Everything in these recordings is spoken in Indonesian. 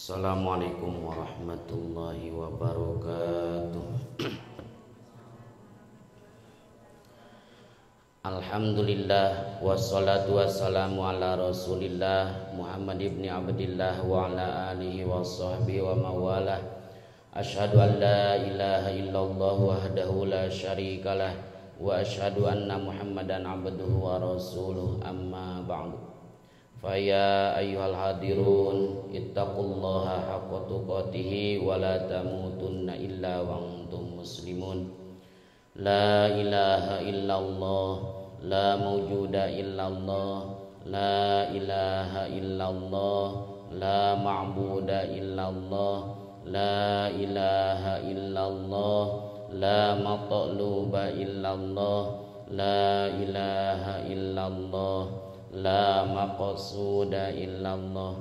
Assalamualaikum warahmatullahi wabarakatuh. Alhamdulillah wassalatu wassalamu ala Rasulillah Muhammad ibn Abdillah wa ala alihi wa sahbihi wa mawalah. Asyhadu an la ilaha illallah wahdahu la syarikalah wa asyhadu anna Muhammadan abduhu wa rasuluh, amma ba'du. Faya ayyuhal hadirun ittaqullaha haqqa tuqatih wa la tamutunna illa wa antum muslimun. La ilaha illallah, la mawjuda illallah, la ilaha illallah, la ma'buda illallah, la ilaha illallah, la matluba illallah, la ilaha illallah, la maqsuda illallah.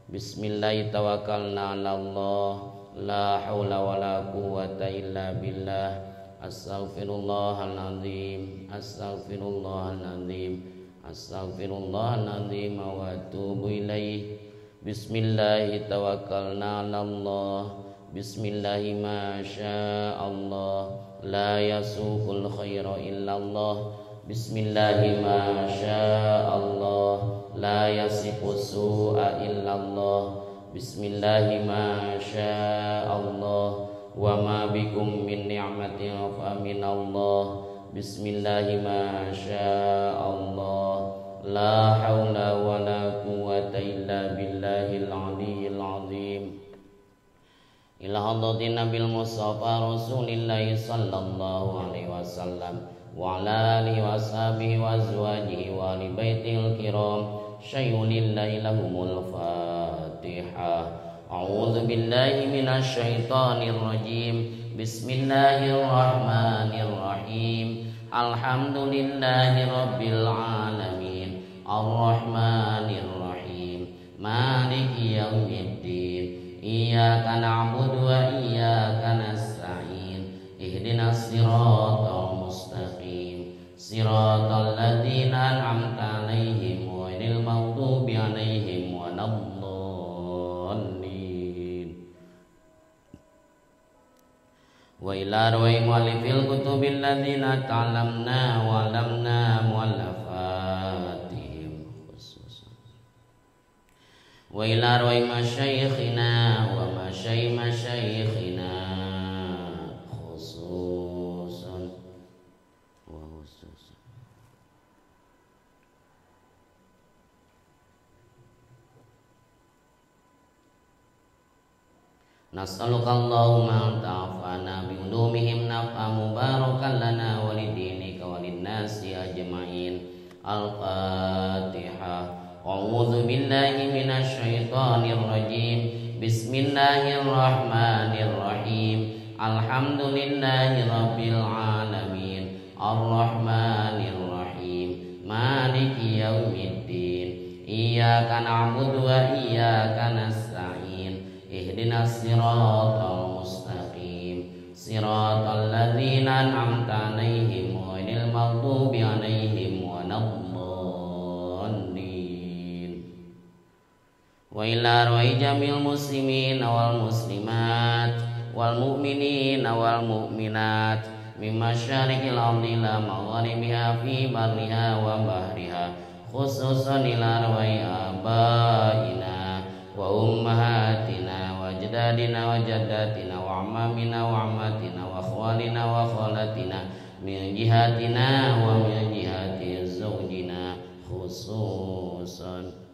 Bismillah tawakkalna 'alallah, la haula wala quwwata illa billah. Astaghfirullahaladzim, astaghfirullahaladzim, astaghfirullahaladzim wa atubu ilaih. Bismillah tawakkalna 'alallah, bismillah ma sya'allah, la yasuqul khaira illallah. Bismillahi ma sya'allah, la yasifu su'a illallah. Bismillahi ma sya'allah, wa ma bikum min ni'matin fa minallah. Bismillahi ma sya'allah, la hawla wa la quwwata illa billahil aliyyil azim. Ila hadratin nabil mustafa rasulillahi sallallahu alaihi wasallam wa ala alihi wa sahbihi wa azwajihi wa ali baitil kiram. Syayulillahi lahumul fatihah. A'udzu billahi minasy syaithanir rajim. Bismillahirrahmanirrahim. Alhamdulillahi rabbil alamin, arrahmanir rahim, maliki yaumiddin. Iyyaka na'budu wa iyyaka nasta'in. Ihdinas siratal mustaqim, siratal ladzina an'amta 'alaihim ghairil maghdubi 'alaihim waladdallin. Wa ila rawai mu'allifil kutubil ladzina ta'lamna wa 'allamna mu'allafatihim khususan. Wa ila rawai masyayikhina wa masyayikhina khususan wa khususan. Nas'aluka Allahumma ta'afana bi ulumihim naf'a mubarakan lana wa lidinika wa linnasi ajma'in. Al-Fatihah. A'udzu billahi minasy syaithanir rajim. Bismillahirrahmanirrahim. Alhamdulillahi rabbil alamin, arrahmanir rahim, maliki yaumiddin. Iyyaka na'budu wa iyyaka nasta'in. Ihdinas siratal mustaqim, siratal ladzina an'amta 'alaihim ghairil maghdubi 'alaihim waladdallin. Wa ila ruhi jamil muslimin wal muslimat wal mu'minin wal mu'minat min masyariqil ardi ila magharibiha fi barriha wa bahriha, khususan ila ruhi abaina wa ummahatina wa ajdadina wa jaddatina wa ammamina wa ammatina wa akhwalina wa khalatina min jihatina wa min jihati zawjina khususan.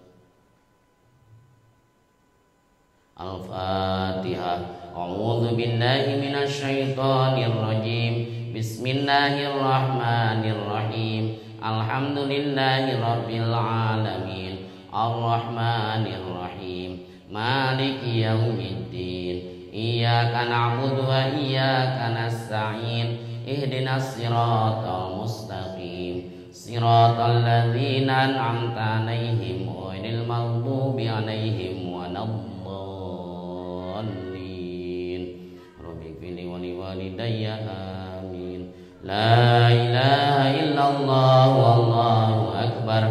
Al-Fatihah. A'udzu billahi minasy syaithanir rajim. Bismillahirrahmanirrahim. Alhamdulillahi rabbil alamin, arrahmanir rahim, maliki yaumiddin. Iyyaka na'budu wa iyyaka nasta'in. Ihdinas siratal mustaqim, siratal ladzina an'amta 'alaihim ghairil maghdubi 'alaihim waladdallin. Rabbi fili wa liwalidayya amin. La ilaha illallah wallahu akbar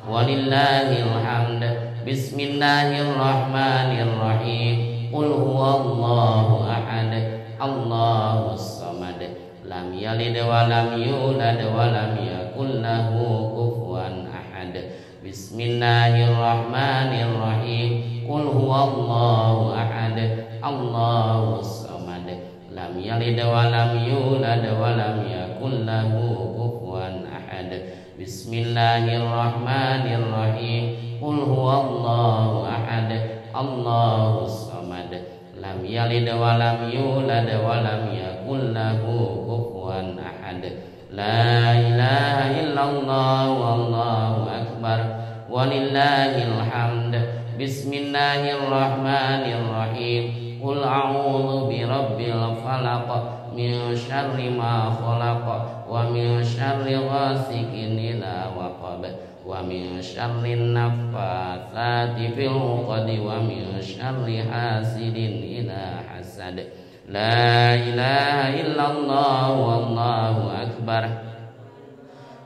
walillahil hamd. Bismillahirrahmanirrahim. Qul huwallahu ahad Allahus samad lam yalid wa lam yulad wa lam yakul lahu kufuwan ahad. Bismillahirrahmanirrahim. Qul huwallahu ahad Allahus samad lam yalid wa lam yulad wa lam yakul lahu kufuwan ahad. Bismillahirrahmanirrahim. Qul huwallahu ahad Allahus samad lam yalid wa lam yulad wa lam yakul lahu kufuwan ahad. La ilaha illallah wallahu akbar walillahil hamd. Bismillahirrahmanirrahim. Qul a'udzu birabbil falaq min syarri ma khalaq wa min syarri ghasikin idza waqab wa min syarri naffatsati fil 'uqad wa min syarri hasidin idza hasad. La ilaha illallah wallahu akbar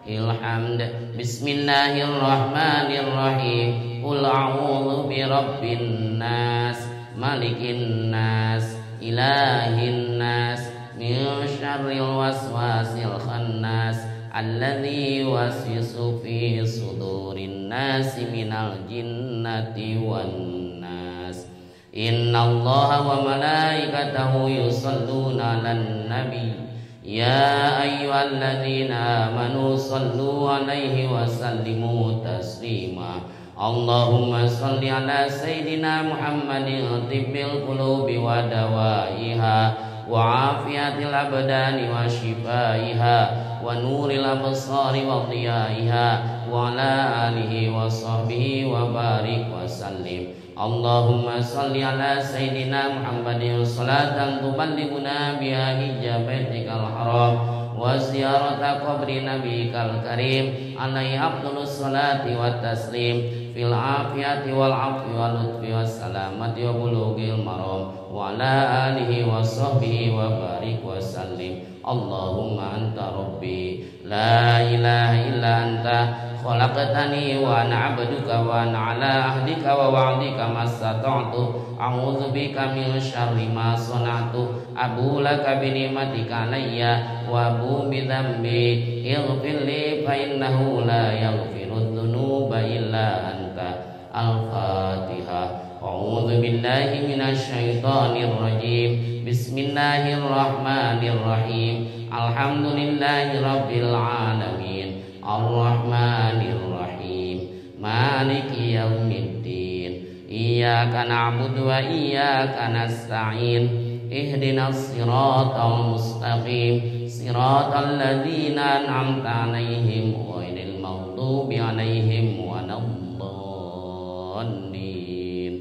ilhamd. Bismillahirrahmanirrahim. Qul a'udzu birabbin nas malikin nas ilahin nas min syarril waswasil khannas alladzi yuwaswisu fi sudurin nasi minal jinnati wan nas. Innallaha wa malaikatahu yusalluna 'alan nabi ya ayyuhalladzina amanu sallu 'alaihi wa sallimu taslima. Allahumma salli ala sayyidina Muhammadin tibbil qulubi wa dawaiha wa afiyatil abdani wa shifaiha wa nuril absari wa dhiyaiha wa ala alihi wa sahbihi wa barik wa sallim. Allahumma salli ala sayyidina Muhammadin salatan tuballighuna biha hijabaitikal haram wa ziyarata qabri nabiyikal karim alaihi afdhalus salati wat taslim fil afiyati wal afwi wal lutfi was salamati wa bulughil maram wa ala alihi wa sahbihi wa barik wa sallim. Allahumma anta rabbi la ilaha illa anta khalaqtani wa ana 'abduka wa ana 'ala ahdika wa wa'dika mastata'tu a'udzu bika min syarri ma sana'tu abu laka bi ni'matika alayya wa abu bi dhanbi ighfir li fa innahu la yaghfiru dzunuba illa anta. Al-Fatihah. A'udzu billahi minasy syaithanir rajim. Bismillahirrahmanirrahim. Alhamdulillahi rabbil alamin. Ar-Rahmanir Rahim. Maliki yaumiddin. Iyyaka na'budu wa iyyaka nasta'in. Ihdinas siratal mustaqim. Siratal ladzina an'amta 'alaihim ghairil maghdubi 'alaihim waladdallin.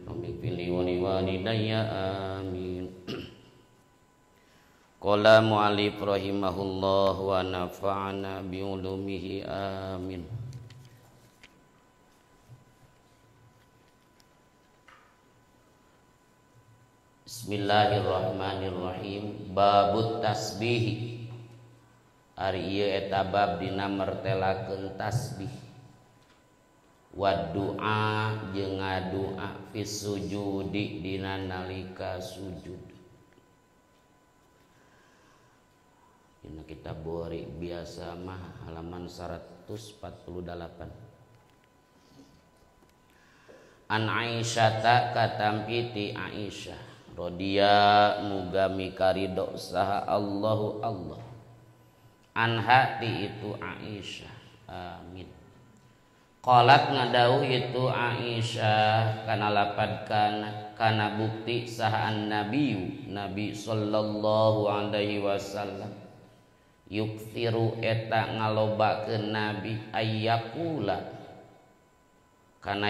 Rabbighfirli wa liwalidayya amin. Qala mu'allif rahimahullah wa nafa'ana bi ulumihi amin. Bismillahirrahmanirrahim. Babut tasbih. Ari ieu eta bab dina mertelakeun tasbih. Wa du'a jeung ngadua fi sujudi dina nalika sujud. Dina kitab Bukhari biasa mah halaman 148. An Aisyata katampiti Aisyah radhiya muga mikarido saha Allahu Allah anha ti itu Aisyah amin. Qalat ngadauh itu Aisyah kana lapad kana bukti saha an-nabiy Nabi sallallahu alaihi wasallam yukthiru eta ngalobakeun Nabi ayyakula kana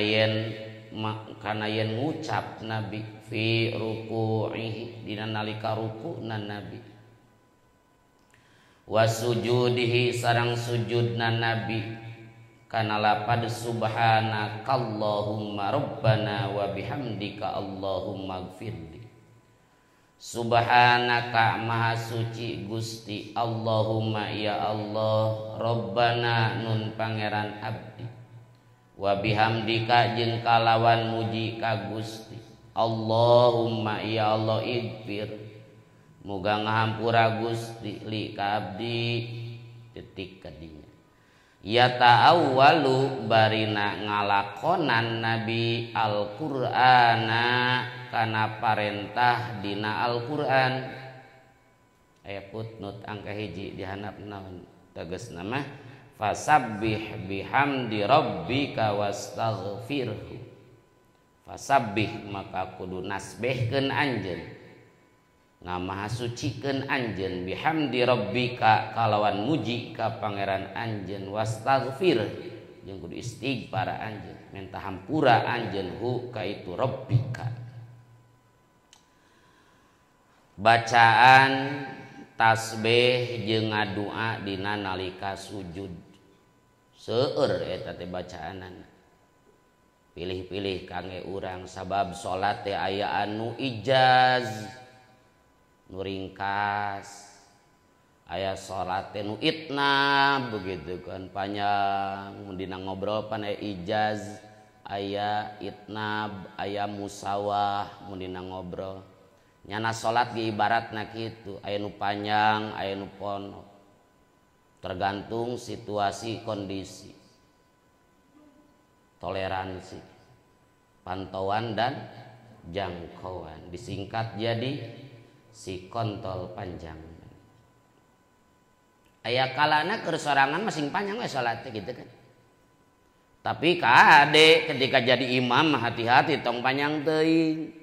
yen ngucap Nabi fi ruku'ihi dina nalika ruku'na Nabi wa sujudihi sareng sujudna Nabi kana lapad subhanakallahumma rabbana wa bihamdika allahumma gfirli. Subhanaka maha suci Gusti Allahumma ya Allah rabbana nun pangeran abdi wa bihamdika jeung kalawan muji ka Gusti Allahumma ya Allah ighfir muga ngahampura Gusti li ka abdi titik kadinya. Ya ta'awwalu barina ngalakonan Nabi Al-Qur'ana kana parentah dina Al-Qur'an. Aya footnote angka hiji dihandap naon tegasna mah fasabbih bihamdi rabbika wastaghfirhu. Fasabbih maka kudu nasbehkeun anjeun ngamaha sucikeun anjeun bihamdi rabbika kalawan muji ka pangeran anjeun wastaghfir jeung kudu istighfar anjeun minta hampura anjeun hu ka itu rabbika. Bacaan tasbih jeung ngadua dina nalika sujud seueur eta teh bacaanana. Pilih-pilih kangge urang sabab salat teh aya anu ijaz nu ringkas, aya salat teh nu itnab begitu kan panjang mun dina ngobrol pan aya ijaz, aya itnab, aya musawah mun dina ngobrol. Nyana salat ge ibaratna kitu, aya nu panjang, aya nu pondok. Tergantung situasi kondisi. Toleransi, pantauan dan jangkauan disingkat jadi si kontol panjang. Aya kalana keur sorangan masing panjang we salatnya gitu kan. Tapi kade ketika jadi imam hati-hati tong panjang teuing.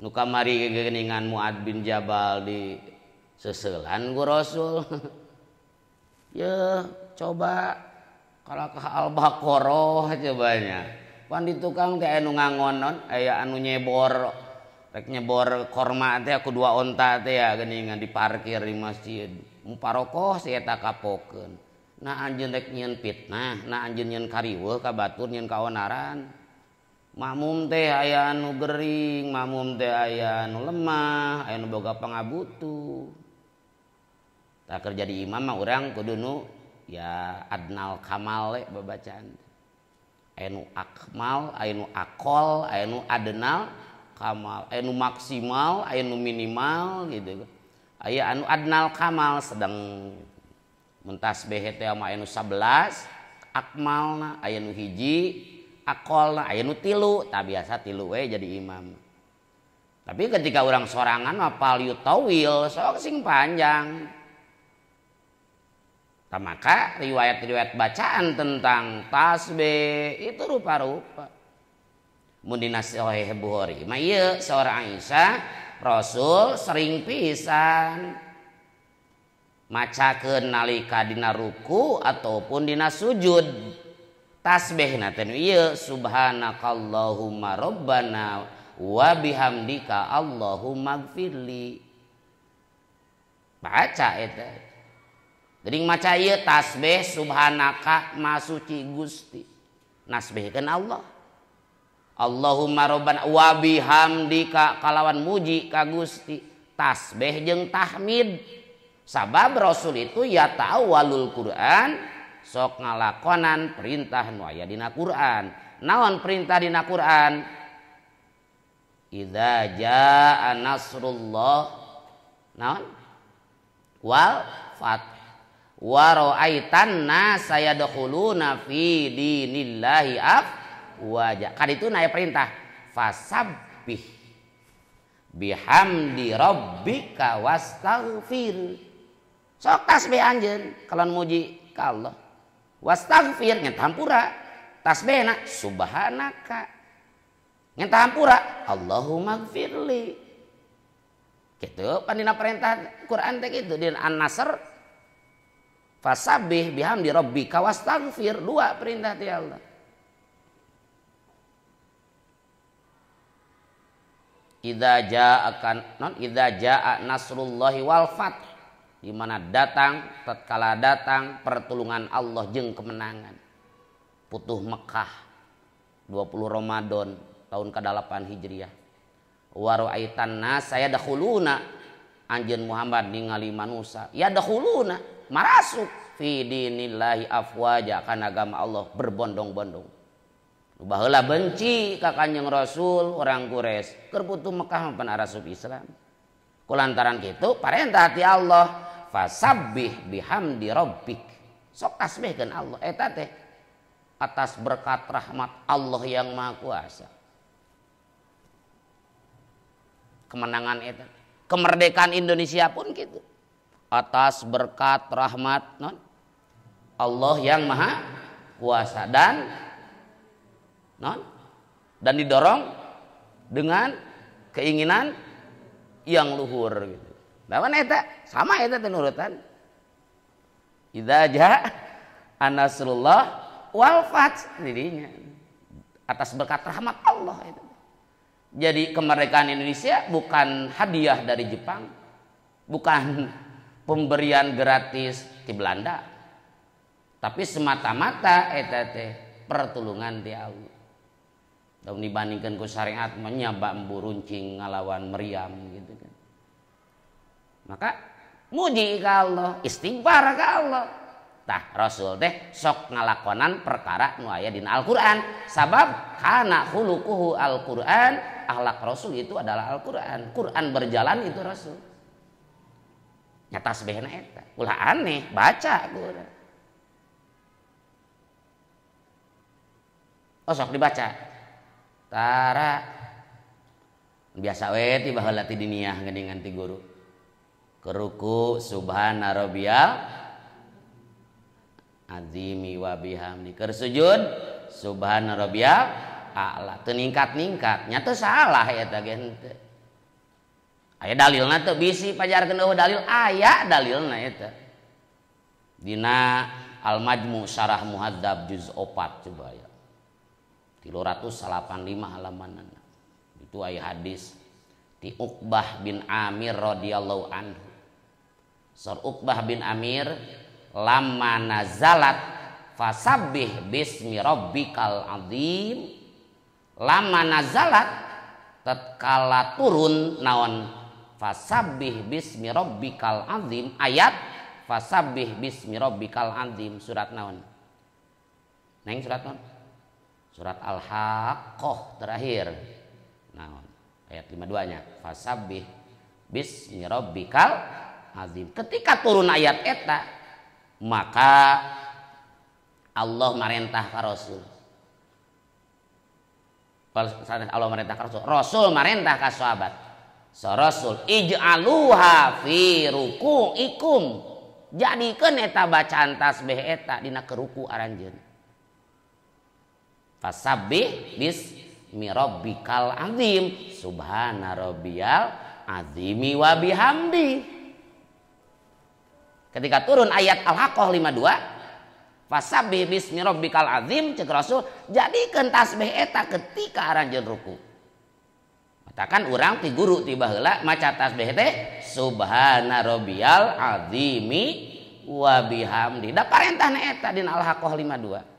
Nu kamari geuningan Muad bin Jabal di seuselan ku Rasul. Ya coba kalau ke Al-Baqarah cobanya. Pan di tukang teh anu ngangonon aya anu nyebor rek nyebor korma teh aku 2 onta teh ya geuningan diparkir di masjid. Muparokoh si eta kapokeun. Nah anjeun rek nyieun fitnah, nah anjeun nyieun kariweuh ka batur nyieun kaonaran. Makmum teh aya anu gering, makmum teh aya anu lemah, aya anu boga pangabutuh. Tah keur jadi imam mah urang kudu nu ya adnal kamal we babacaan. Aya nu akmal, aya nu akol, aya nu adnal kamal, aya nu maksimal, aya nu minimal gitu. Aya anu adnal kamal sedang mentasbih teh mah aya nu 11 akmalna, aya nu hiji akolna, aya nu 3 tah biasa 3 we jadi imam. Tapi ketika orang sorangan mah yutawil sok sing panjang. Tah maka riwayat-riwayat bacaan tentang tasbih itu rupa-rupa. Mun dina Sahih Bukhari mah ieu saurang Aisyah Rasul sering pisan macakeun nalika dina ruku ataupun dina sujud tasbihna teh ieu subhanakallahumma rabbana wa bihamdika allahumma gfirli baca eta geuning maca ieu tasbih subhanaka masuci Gusti nasbihkeun Allah Allahumma rabbana wa bihamdika kalawan muji ka Gusti tasbih jeung tahmid sabab Rasul itu ya ta'awwalul Quran sok ngalakonan perintah nu aya dina Quran. Naon perintah dina Quran? Idza jaa nasrullah naon wal fath wa ra'aitan nasa yadkhuluna fi dinillahi wajah kan itu naya perintah fasabbih bihamdi rabbika wastaghfir sok tasbih anjeun kalon muji ka Allah wastaghfir nya hampura tasbihna subhanaka nya hampura Allahumma gfirli kitu pan dina perintah Quran teh kitu dina An-Nasr fasabbih bihamdi rabbika wastaghfir 2 perintah ti Allah. Idza jaa nasrullahi wal fath di mana datang tatkala datang pertolongan Allah jeung kemenangan. Putuh Mekah 20 Ramadan tahun ke-8 Hijriah. Wa ra'aitan nas yadkhuluna anjeun Muhammad ningali manusia yadkhuluna marasuk fi dinillahi afwaja kana agama Allah berbondong-bondong. Baheula benci ka Kanjeng Rasul orang Quraisy keur putu Mekah pan arasup Islam. Kulantaran kitu parentah ti Allah fasabbih bihamdi rabbik. Sok tasbihkeun Allah eta teh atas berkat rahmat Allah yang Maha Kuasa. Kemenangan eta, kemerdekaan Indonesia pun gitu. Atas berkat rahmat non Allah yang Maha Kuasa dan didorong dengan keinginan yang luhur gitu. Lawan eta sama eta teh nurutan. Idza jaa nasrullah wal fath dirinya atas berkat rahmat Allah itu. Jadi kemerdekaan Indonesia bukan hadiah dari Jepang, bukan pemberian gratis di Belanda, tapi semata-mata eta teh pertulungan ti Allah. Daun dibandingkan ku syariat menyabak embu runcing ngalawan meriam gitu kan. Maka muji ka Allah, istighfar ka Allah. Tah Rasul teh sok ngalakonan perkara nu aya dina Al-Qur'an. Sabab kana khuluquhu Al-Qur'an, akhlak Rasul itu adalah Al-Qur'an. Qur'an berjalan itu Rasul. Nya tasbihna eta. Ulah aneh baca Qur'an. Oh sok dibaca. Tara biasa we ti baheula ti diniyah geuningan ti guru. Keruku subhana rabbiyal azimi wa bihamdi. Keur sujud subhana rabbiyal a'la. Teu ningkat-ningkat, nya teu salah eta ge henteu. Aya dalilna teu bisi pajarkeun eueuh dalil, aya dalilna eta. Dina Al-Majmu Syarah Muhadzab juz 4 coba ya. 385 halaman. Itu aya hadis ti Uqbah bin Amir radhiyallahu anhu. Sur Uqbah bin Amir lamma nazalat fasabbih bismi rabbikal azim. Lamma nazalat tatkala turun naon fasabbih bismi rabbikal azim, ayat fasabbih bismi rabbikal azim surat naon? Neng surat naon? Surat Al-Haqqah terakhir. Nah, ayat 52-nya fasabbih bismi rabbikal azim. Ketika turun ayat eta, maka Allah merintah ka Rasul. Allah merintah ka Rasul. Rasul merintah ka sahabat. So Rasul ij'aluha fi ruku'ikum. Jadikeun eta bacaan tasbih eta dina keruku aranjeun. Fasabbih bismi rabbikal azim subhana rabbiyal azimi wa bihamdi. Ketika turun ayat Al-Haqqah 52 fasabbih bismi rabbikal azim cek Rasul jadikeun tasbih eta ketika aranjeun ruku. Katakan urang ti guru ti baheula maca tasbih teh subhana rabbiyal azimi wa bihamdi. Da parentahna eta dina Al-Haqqah 52.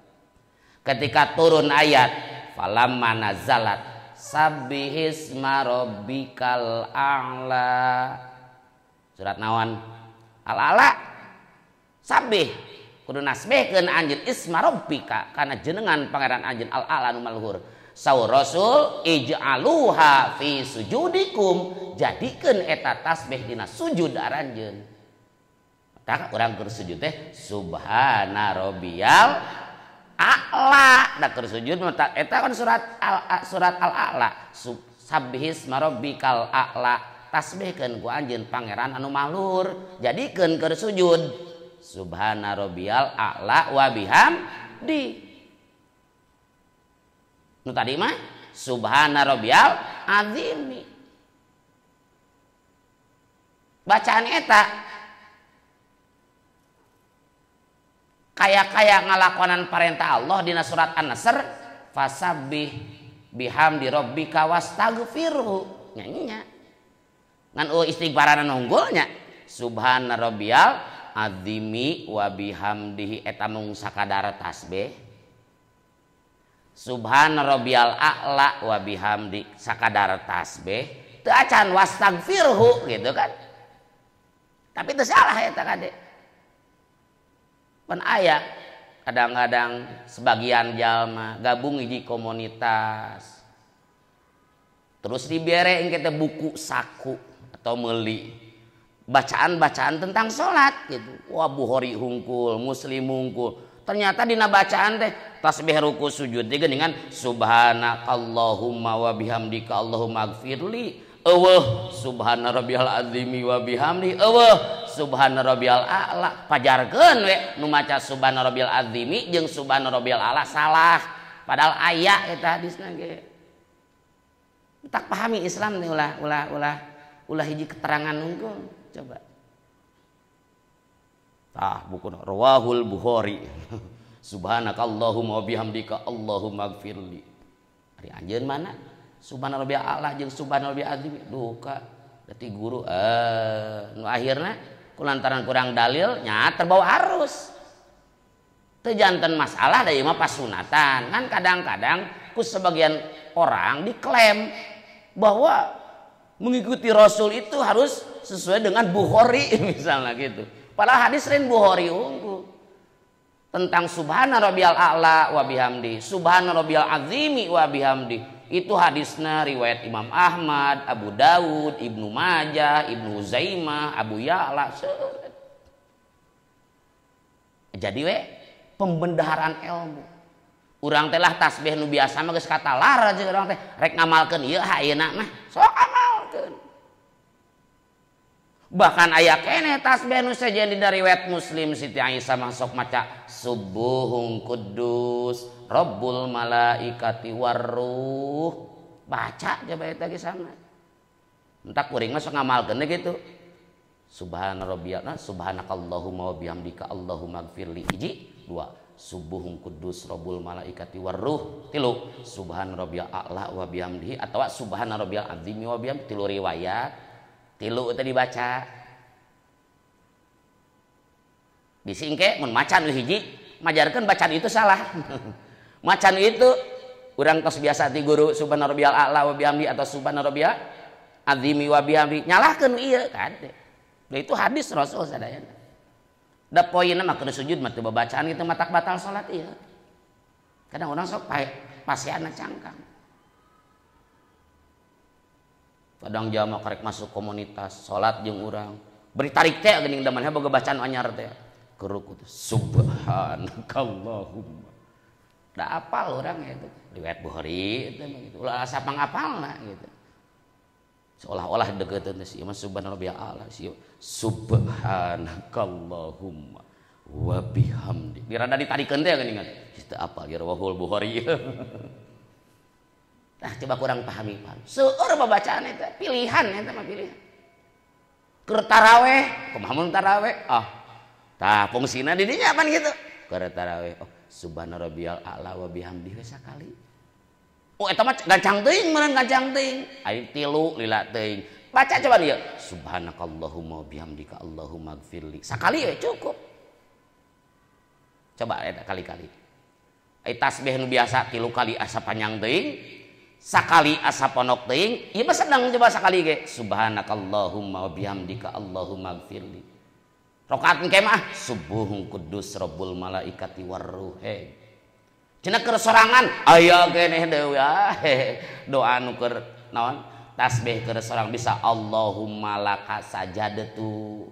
Ketika turun ayat falamma nazalat sabbihisma rabbikal a'la. Surat naon? Al-A'la. Sabbih kudu nasbihkeun anjeun isma rabbika kana jenengan pangeran anjeun al-a'la nu maluhur. Saur Rasul ij'aluha fi sujudikum, jadikeun eta tasbih dina sujud aranjeun. Maka urang keur sujud teh subhana rabbiyal a'la. Da keur sujud eta kan surat Al-A'la. Sabbihisma rabbikal a'la. Tasbihkeun ku anjeun pangeran anu maluhur. Jadikeun keur sujud subhana rabbiyal a'la wa bihamdi. Nu tadi mah subhana rabbiyal azimi. Bacaan eta kaya ngalakonan perintah Allah dina surat An-Nasr fasabbih bihamdi rabbika wastaghfirhu nyanyinya ngan istighfaran unggulnya subhana rabbiyal azimi wa bihamdihi eta mung sakadar tasbih subhana rabbiyal a'la wa bihamdi sakadar tasbih teu acan wastaghfirhu gitu kan tapi teu salah eta kade pan aya kadang-kadang sebagian jalma gabung hiji komunitas terus dibere kita buku saku atau meuli bacaan-bacaan tentang sholat gitu. Wah Bukhari hungkul, Muslim hungkul. Ternyata dina bacaan teh tasbih ruku sujud dengan subhanakallahumma wa bihamdika Allahumma gfirli. Subhana rabbiyal azimi wa bihamdi. Subhana rabbiyal a'la. Pajarkeun we nu maca subhana rabbiyal azimi jeung subhana rabbiyal a'la salah. Padahal aya eta hadisna ge. Tak pahami Islam teh ulah hiji keterangan unggul. Coba. Buku rawahul Bukhari. Subhanakallahumma wa bihamdika Allahumma gfirli. Ari anjeun mana? Subhana rabbiyal a'la jeung subhana rabbiyal azim duka berarti guru nu akhirna kulantaran kurang dalil nya terbawa arus teu janten masalah da ieu mah pasunatan kan kadang-kadang ku sebagian orang diklaim bahwa mengikuti Rasul itu harus sesuai dengan Bukhari misalnya gitu padahal hadis lain Bukhari unggul tentang subhana rabbiyal a'la wa bihamdi subhana rabbiyal azimi wa bihamdi itu hadisnya riwayat Imam Ahmad, Abu Dawud, Ibnu Majah, Ibnu Huzaimah, Abu Ya'la. Jadi we pembendaharaan ilmu. Urang teh lah tasbih nu biasa mah geus katalar aja urang teh rek ngamalkeun ieu ayeuna mah sok amalkeun. Bahkan aya keneh tasbih nu sajen dina riwayat Muslim Siti Aisyah mah sok maca subuhun quddus Rabbul malaikati warruh baca coba eta ge sama. Entak kuring mah sok ngamalkeun gitu. Subhana rabbiyal subhanakallahumma wa bihamdika Allahumma gfirli hiji, dua subuhun quddus Rabbul malaikati warruh, tilu subhana rabbiyal a'la wa bihamdihi atawa subhana rabbiyal azimi wa bihamdihi tilu riwayat. Tilu tadi baca disingke mun macan hiji majarkeun bacaan itu salah macan itu urang tos biasa ti guru subhana rabbiyal a'la wa bihamdi atau subhana rabbiyal azimi wa bihamdi nyalahkeun ieu kade itu hadis Rasul sadayana da poinna mah keur sujud mah teu babacaan kitu mah tak batal salat ieu kadang urang sok pasiana cangkang kadang jama karek masuk komunitas salat jeung urang beri tarik teh geuning da maneh boga bacaan anyar teh keruku subhanakallahumma da apal urang eta riwayat Bukhari eta gitu ulah asa pangapalna gitu seolah-olah deukeuteun si mah subhanarabbiyal a'la si subhanakallahumma wa bihamdi dirada ditarikeun teh geuning teu apal ya rawahul Bukhari. Nah coba kurang pahami seueur babacaan eta pilihan eta mah pilihan keur taraweh kumaha mun taraweh tah fungsina di dinya apaan gitu keur taraweh subhana rabbiyal a'la wa bihamdihi sakali eta mah gancang teuing meureun gancang teuing ari tilu lila teuing baca coba dia subhanakallahumma wa bihamdika Allahumma gfirli sakali we cukup coba eta kali-kali ai tasbih nu biasa tilu kali asa panjang teuing sakali asa ponok teuing ieu mah sedang coba sakali ge subhanakallahumma wa bihamdika Allahumma gfirli rakaat engke mah subuhun quddus Rabbul malaikati warruh cenah keur sorangan aya keneh deui doa nu keur naon tasbih keur sorang bisa Allahumma laka sajadtu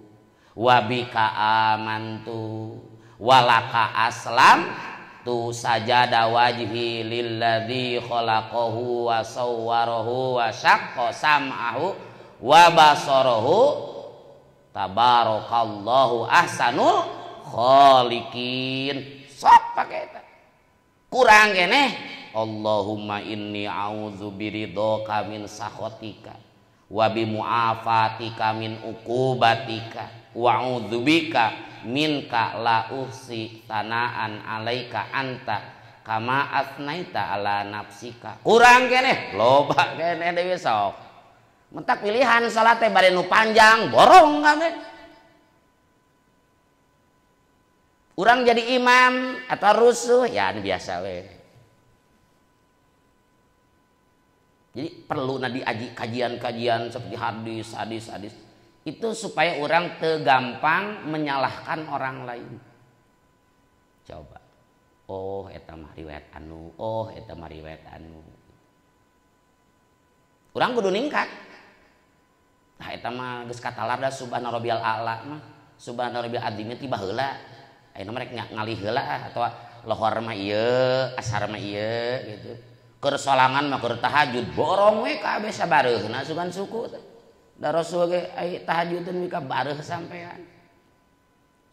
wa bika amantu wa laka aslam tu sajada wajhi lilladzi khalaqahu wa sawwarahu wa syaqqa sam'ahu wa basarahu tabarakallahu ahsanul khaliqin sok pake eta kurang keneh Allahumma inni a'udzu biridhoka min sakhatika wa bi mu'afatika min uqubatika wa a'udzubika minka la uhsi tanaan alaika anta kama asnaita ala nafsika kurang keneh loba keneh deui sok mentak pilihan salat teh bade nu panjang borong kabeh urang jadi imam atau rusuh ya anu biasa we jadi perlu na diaji kajian-kajian seperti hadis itu supaya orang teu gampang menyalahkan orang lain. Coba. oh eta mah riwayat anu, oh eta mah riwayat anu. Urang kudu ningkat. Nah eta mah geus katalar da subhana rabbiyal a'la mah. Subhana rabbiyal azim ti baheula. Ayeuna mah rek ngalih heula atawa lohor mah ieu, asar mah ieu gitu. Keur solangan mah keur tahajud borong we kabeh sabareuhna sugan suku teh. Da Rasul ge ai tahajudkeun mika bareuh sampean.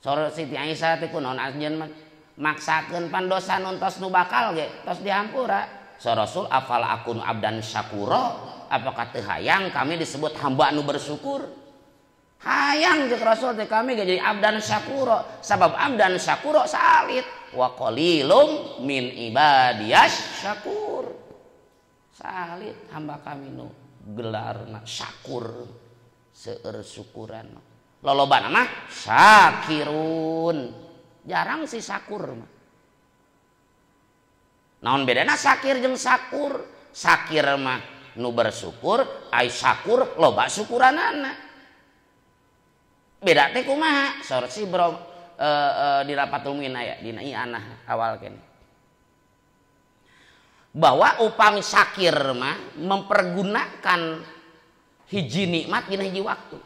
Sore Siti Aisyah teh kunaon anjeun mah maksakeun pandosa nuntos nu bakal ge tos dihampura. Sa Rasul afal akun abdan syakura, apakah teu hayang kami disebut hamba anu bersyukur? Hayang jeung Rasul teh kami ge jadi abdan syakura, sabab abdan syakura salit wa qalilum min ibadiyas syakur. Salit hamba kami nu gelarna syakur, seueur syukuran. Lolobana mah syakirun. Jarang si syakur mah. Naon bedana syakir jeung syakur? Syakir mah nu bersyukur, ai syakur loba syukuranana. Beda teh kumaha? Sor si bro di rapatul muin aya dina ianah awal kene. Bahwa upami syakir mah mempergunakan hiji nikmat dina hiji waktu.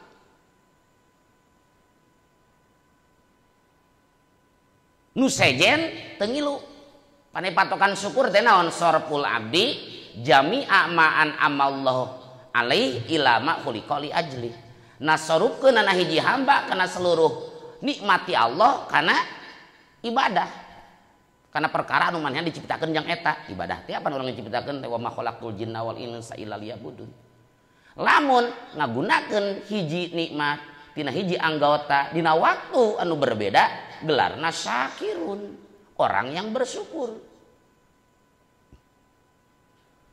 Nu sejen teu ngilu. Pane patokan syukur teh naon? Sorpul abdi jami'a ma'an amallahu alaih ilama khuliqa li ajli. Nasorupkeun ana hiji hamba kana seluruh nikmati Allah kana ibadah. Karena perkara anu manehna diciptakeun jang eta. Ibadah teh apa urang diciptakeun teh wa ma khalaqtul jinna wal insa illa liya'budun. Lamun ngagunakeun hiji nikmat tina hiji anggota dina waktu anu berbeda gelarna syakirun, orang yang bersyukur.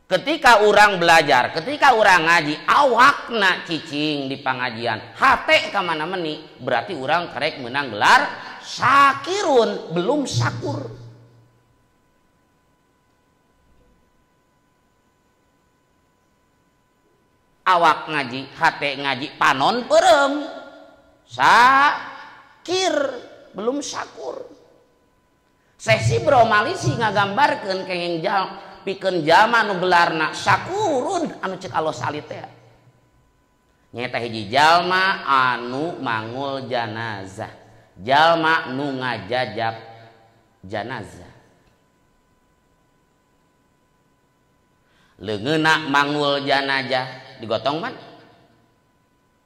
Ketika orang belajar, ketika orang ngaji, awakna cicing di pengajian, hate ka mana meni, berarti orang karek menang gelar syakirun, belum syakur. Awak ngaji, hate ngaji, panon perem, syakir, belum syakur. Sesi Bro Malisi ngagambarkeun kenging pikeun jalma nu gelarna syakurun anu ceuk Allah salit teh. Nyaeta hiji jalma anu mangul janazah, jalma nu ngajajab janazah. Leungeuna mangul janazah digotong man.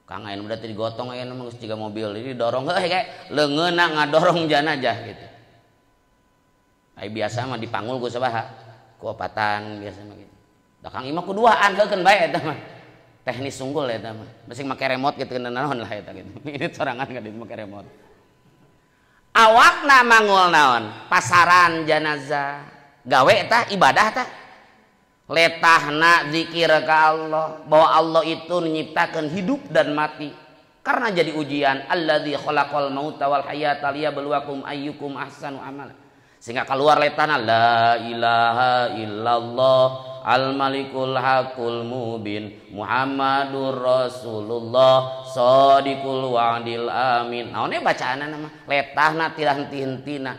Kang ayeuna berarti digotong ayeuna mah geus jiga mobil ini dorong heuh kayak leungeuna ngadorong janazah gitu. Ai biasa mah dipangul ku sabaha? Ku opatan biasa mah gitu. Da Kang Imah kuduaan heukeun bae eta mah. Teknis unggul eta mah. Masing make remote gitu naon lah eta gitu. Ini sorangan ka ditu make remote. Awakna mangul naon? Pasaran janazah. Gawe eta ibadah tah. Letahna zikir ka Allah, bahwa Allah itu menciptakan hidup dan mati karena jadi ujian. Alladzi khalaqal mauta wal hayata liyabluwakum ayyukum ahsanu amala. Sehingga keluar letahna la ilaha illallah al malikul hakul mubin Muhammadur Rasulullah shadiqul wa'dil amin. Naonnya bacaanna mah letahna tilah henti-hentina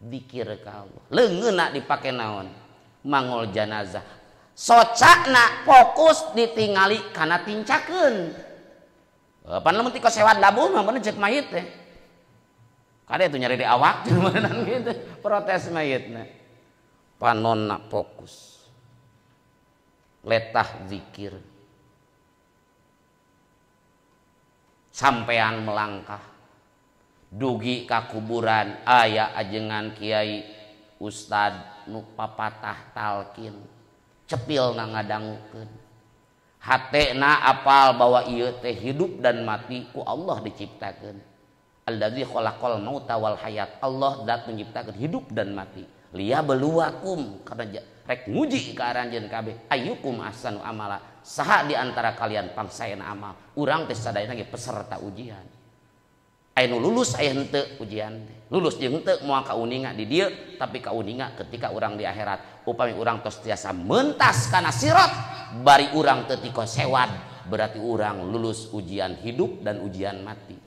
zikir ka Allah. Leungeuna dipake naon? Mangul janazah, socakna fokus ditingali karena tincakeun. Pan lamun ti kosewat labuh mah bener cek mayit teh. Kade itu nyari di awak cuman gitu protes mayitna. Panonna fokus. Letah zikir. Sampean melangkah dugi ka kuburan aya ajengan kiai ustad nu papatah talkin cepilna ngadangukeun hatena apal bahwa ieu teh hidup dan mati ku Allah diciptakeun. Allazi khalaqal mauta wal hayat, Allah zat menciptakan hidup dan mati liyabluwakum karena rek nguji ka aranjeun kabeh ayyukum ahsanu amala, saha di antara kalian pangsaeuna amal. Urang teh sadayana ge peserta ujian. Aya nu lulus aya henteu ujian teh. Lulus jeung henteu moal kauninga di dieu, tapi kauninga ketika urang di akhirat. Upami urang tos tiasa mentas kana sirat, bari urang teu ti kosewad, berarti urang lulus ujian hidup dan ujian mati.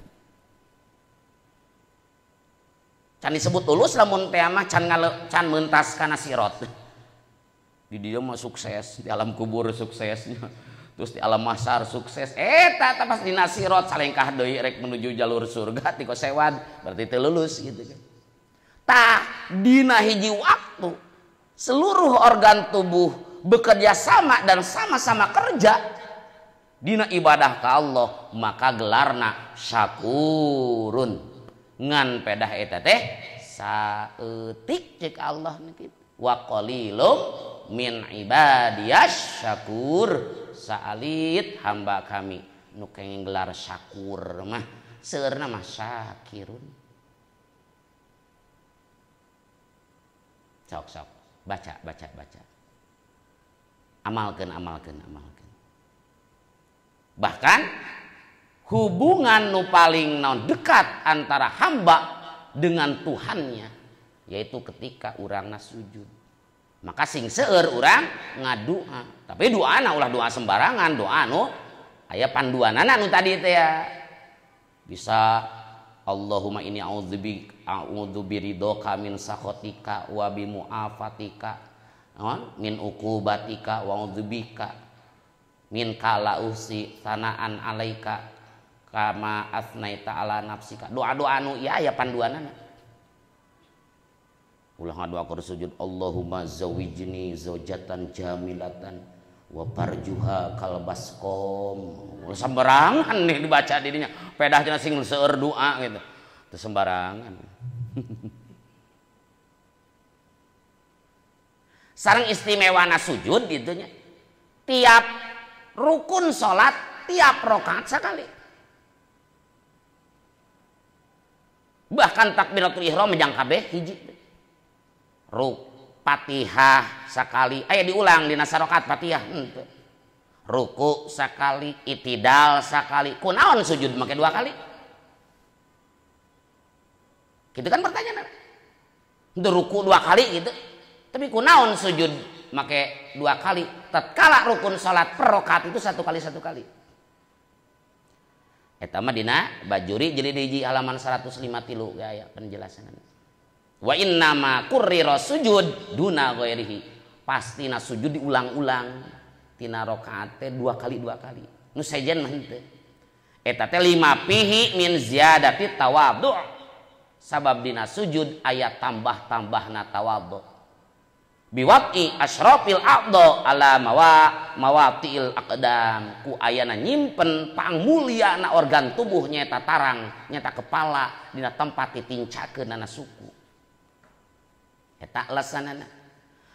Can disebut tulus lamun teh mah can mentas kana sirot. Di dia mah sukses, di alam kubur suksesnya. Terus di alam mahsyar sukses. Eta pas dina sirot salengkah deui rek menuju jalur surga ti kosewan, berarti teu lulus gitu kan. Tah dina hiji waktu seluruh organ tubuh bekerja sama dan sama-sama kerja dina ibadah ka Allah, maka gelarna syakurun. Ngan pedah eta teh saeutik ceuk Allah kitu. Wa qalilum min ibadiyas syakur. Saalit hamba kami nu kenging gelar syakur mah seueurna mah syakirun. Sok baca amalkeun. Bahkan hubungan nu paling naon dekat antara hamba dengan Tuhannya yaitu ketika urangna sujud. Maka sing seueur urang ngadua, tapi doana ulah doa sembarangan, doa nu aya panduanana nu tadi teh ya. Bisa Allahumma inni a'udzu biridhoka min sakhatika wa bi mu'afatika min uqubatika wa a'udzubika min kala usi sanaan alaika kama asnaita ala nafsika. Doa-doa nu ya aya panduanana. Ulah ngadoakeun sujud Allahumma zawijni zaujatan jamilatan wa parjuha kalbaskom. Ulah sembarangan nih dibaca di dinya. Pedah cenah sing seueur doa gitu. Teu sembarangan. Sareng istimewana sujud gitu nya. Tiap rukun salat, tiap rakaat sakali. Bahkan takbiratul ihram menjang kabeh hiji. Fatihah sakali, aya diulang dina sarokat Fatihah henteu. Ruku sakali, itidal sakali. Kunaon sujud make 2 kali? Gitu kan pertanyaan. Henteu ruku 2 kali gitu. Tapi kunaon sujud make 2 kali? Tatkala rukun salat per rakaat itu 1 kali. Eta mah dina Bajuri jilid 1 halaman 153 aya penjelasanna. Wa innama kurrira sujud duna ghairihi. Pastina sujud diulang-ulang tina rakaat teh 2 kali. Nu sejen mah henteu. Eta teh lima pihi min ziyadati tawadhu. Sabab dina sujud aya tambah-tambahna tawadhu. Biwati asyrafil aqda ala mawatiil aqdam. Ku ayana nyimpen pangmulyana organ tubuh nyata tarang, nyata kepala dina tempat ditincakeunana suku. Eta alasanana.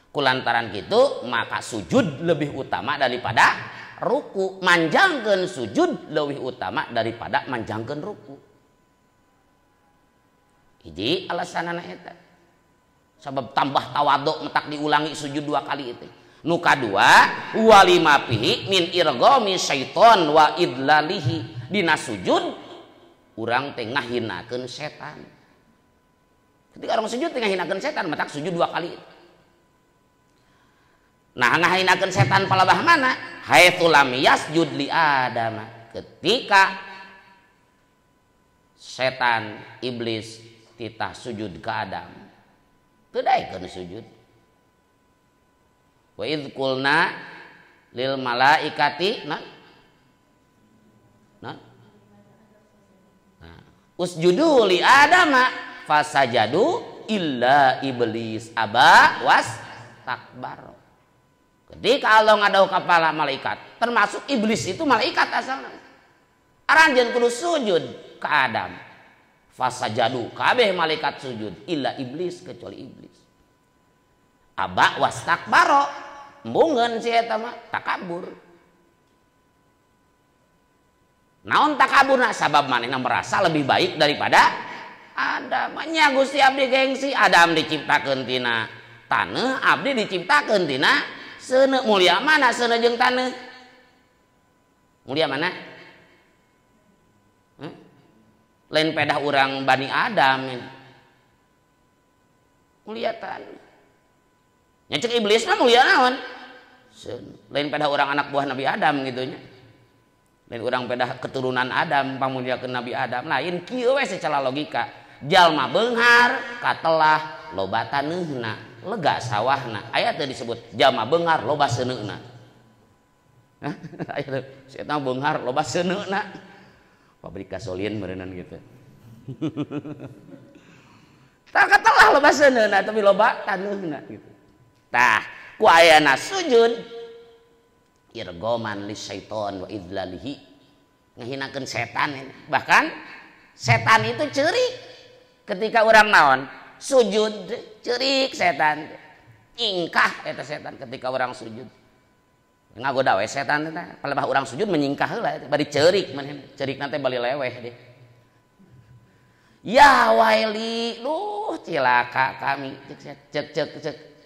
Kulantaran gitu maka sujud lebih utama daripada ruku. Manjangkeun sujud lebih utama daripada manjangkeun ruku. Hiji alasanana eta. Sabab tambah tawadhu mentak diulangi sujud 2 kali itu. Nu kadua walima pihi min irghami syaiton wa idlalihi. Dina sujud urang teh ngahinakeun setan. Ketika orang sujud tengah hinakeun setan, matak sujud 2 kali. Nah, ngahinakeun setan palabah mana? Haitsu lam yasjud li Adam. Ketika setan iblis titah sujud ke Adam. Teu daekeun sujud. Wa idz qulna lil malaikati usjudu li Adama fasajadu illa iblis aba was takbar. Ketika Allah ngadau kepala malaikat, termasuk iblis itu malaikat asalnya. Aranjeun kudu sujud ke Adam. Fasajadu kabeh malaikat sujud illa iblis kecuali iblis. Aba was takbaro. Embungeun si eta mah takabur. Naon takaburna? Sabab manehna merasa lebih baik daripada Adam. Nya Gusti abdi gengsi. Adam diciptakeun tina taneuh, abdi diciptakeun tina seuneu. Mulia mana seuneu jeung taneuh? Mulia mana? Lain pedah urang Bani Adam. Mulia taneuh. Nya ceuk iblis mah mulia naon? Lain pedah urang anak buah Nabi Adam gitu nya. Lain urang pedah keturunan Adam pamulyakeun Nabi Adam. Lain kieu we secara logika. jalma beunghar katelah loba taneuhna lega sawahna aya teh disebut jalma beunghar loba seuneuna. Aya teh eta beunghar loba seuneuna pabrik gasolin meureunana gitu. Tah katelah loba seuneuna tapi loba taneuhna gitu. Tah ku ayana sujud irgoman lisyaiton wa idlalihi ngehinakeun setan. Bahkan setan itu ceurik ketika orang naon sujud, ceurik setan ingkah eta setan ketika orang sujud ngagoda we setan eta palebah orang sujud menyingkah heula bari ceurik manehna ceurik nanti bali leweh deh. Ya waili duh cilaka kami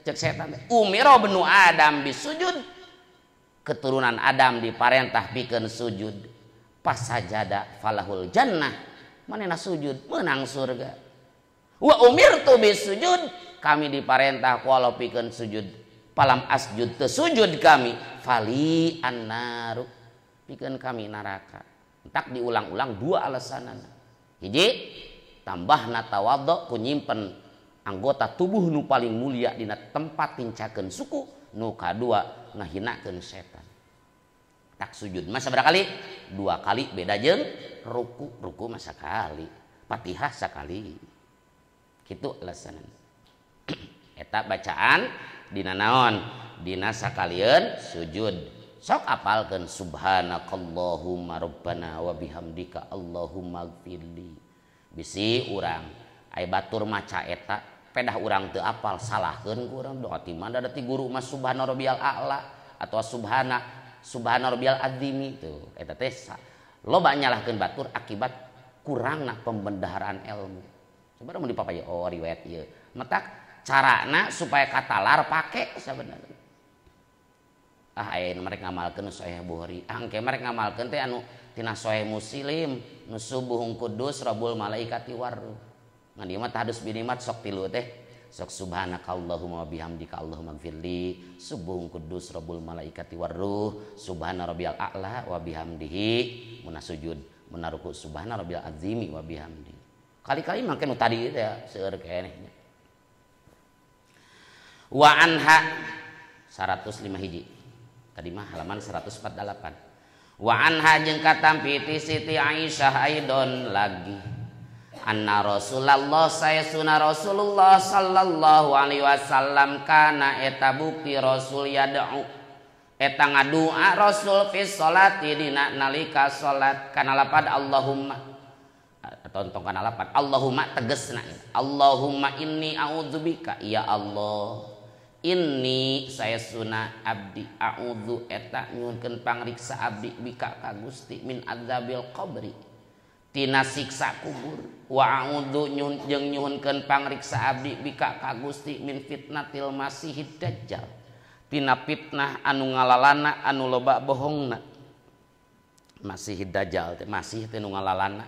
cek setan umiro benu Adam bisujud keturunan Adam diparentah pikeun sujud pas sajada falahul jannah manehna sujud menang surga. Wa umirtu bisujud kami diparentah ku Allah pikeun sujud palam asjud teu sujud kami fali annaru pikeun kami neraka. Entak diulang-ulang dua alasanana. Hiji tambahna tawadhu ku nyimpen anggota tubuh nu paling mulia dina tempat tincakeun suku, nu kadua ngahinakeun setan. Tak sujud mah sabaraha kali? 2 kali beda jeung ruku mah sakali, Fatihah sakali. Kitu alasanan. Eta bacaan dina naon? Dina sakalieun sujud. Sok apalkeun subhanakallahumma rabbana wa bihamdika allahumma gfirli. Bisi urang aya batur maca eta pedah urang teu apal salahkeun ku urang doa ti mana da ti guru mah subhana rabbiyal a'la atau subhana rabbiyal azimi tuh eta teh loba nyalahkeun batur akibat kurangna pembendaharaan ilmu. Sabaraha mun dipapaye riwayat ieu matak carana supaya katalar pake sabenerna. Aya nu merek ngamalkeun Sahih Bukhari engke merek ngamalkeun teh anu tina Sahih Muslim nu subuhun kudus rabbul malaikati waruh. Ngan dieu mah tahadus binimat sok tilu teh sok subhanakallahumma wa bihamdika allahumma gfirli subuhun kudus rabbul malaikati waruh subhana rabbiyal a'la wa bihamdihi mun sujud mun ruku subhana rabbiyal azimi wa bihamdi. Kali-kali mangke nu tadi teh seueur keneh. Wa anha 105 hiji. Tadi mah halaman 148. Wa anha jeung katampi ti Siti Aisyah aidon lagi anna Rasulullah sayasuna Rasulullah sallallahu alaihi wasallam kana eta bukti Rasul yad'u eta ngadua Rasul fi sholati dina nalika salat kana lapad Allahumma tonton kana lapad Allahumma tegasna Allahumma inni a'udzubika ya Allah inni sayasuna abdi a'udzu eta nyuhunkeun pangriksa abdi bika ka Gusti min adzabil qabri tina siksa kubur wa a'udzu jeung nyuhunkeun pangriksa abdi bika ka Gusti min fitnatil masihid dajjal tina fitnah anu ngalalana anu loba bohongna. Masihid dajjal teh masih teh nu ngalalana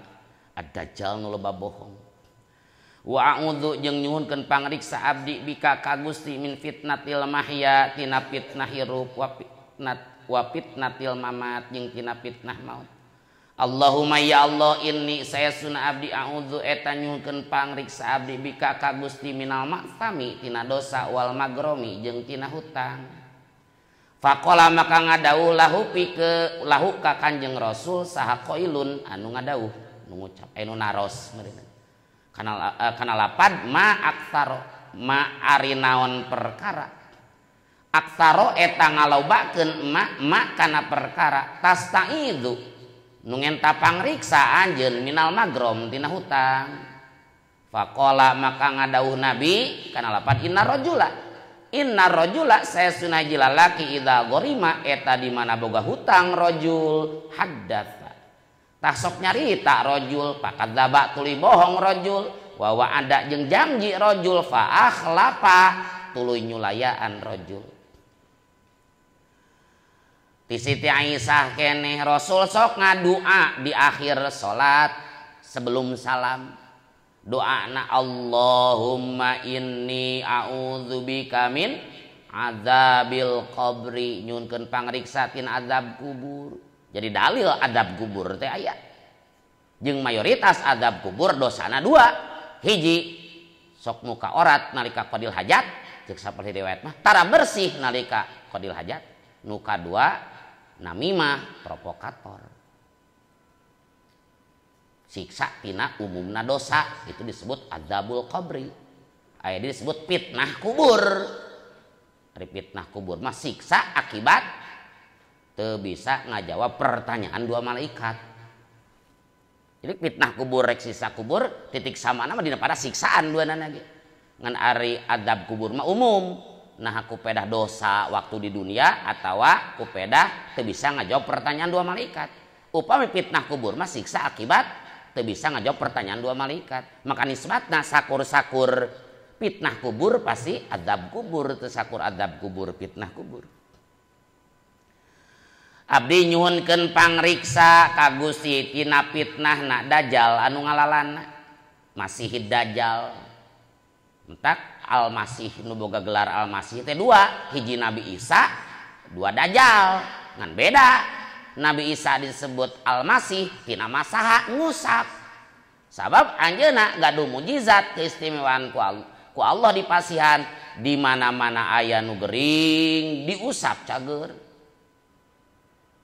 ad-dajjal nu loba bohong. Wa a'udzu jeung nyuhunkeun pangriksa abdi bika ka Gusti min fitnatil mahya tina fitnah hirup wa fitnatil mamat jeung tina fitnah maut. Allahumma ya Allah inni sayasuna abdi a'udzu eta nyuhunkeun pangriksa abdi bika ka Gusti minal maksami tina dosa wal magromi jeung tina hutang. Faqala maka ngadawuh lahu lahu ka Kanjeng Rasul saha qailun anu ngadawuh nu ngucap anu naros meureun. Kana lapad ma aksaro ma ari naon perkara aksaro eta ngalobakeun ma kana perkara tastaidu nu ngenta pangriksa anjeun minal magrom tina hutang. Faqala maka ngadawuh Nabi kana lapad inna rajula sayasuna jilalaki idza gorima eta di mana boga hutang rajul haddatsa tah sok nyarita rajul pakadzaba tuluy bohong rajul wa wa'ada jeung janji rajul fa akhlafa tuluy nyulayaan rajul. Ti Siti Aisyah keneh Rasul sok ngadua di akhir salat sebelum salam doana Allahumma inni a'udzubika min adzabil qabri nyunkeun pangriksa tina azab kubur. Jadi dalil adab kubur teh aya. Jeung mayoritas adab kubur dosana 2. hiji sok muka orat nalika qadil hajat cek saperti riwayat mah tara bersih nalika qadil hajat. Nu kadua namimah provokator siksa tina umumna dosa itu disebut adzabul qabri. Aya disebut fitnah kubur. Ari fitnah kubur mah siksa akibat teu bisa ngajawab pertanyaan dua malaikat. Jadi fitnah kubur rek siksa kubur titik samana mah dina pada siksaan duanana ge. Ngan ari adzab kubur mah umum. Nah aku pedah dosa waktu di dunia atawa ku pedah teu bisa ngajawab pertanyaan dua malaikat. Upami fitnah kubur mah siksa akibat teu bisa ngajawab pertanyaan dua malaikat. Maka nisbatna sakur-sakur fitnah kubur pasti adzab kubur, teu sakur adzab kubur fitnah kubur. Abdi nyuhunkeun pangriksa ka Gusti tina fitnahna dajjal anu ngalalana. Masih dajjal. Entak Al-Masih nu boga gelar Al-Masih teh dua, hiji Nabi Isa, dua dajjal. Ngan beda. Nabi Isa disebut Al-Masih tina masaha ngusap. Sabab anjeunna gaduh mujizat keistimewaan ku Allah di pasihan di mana-mana aya nu gering diusap cager.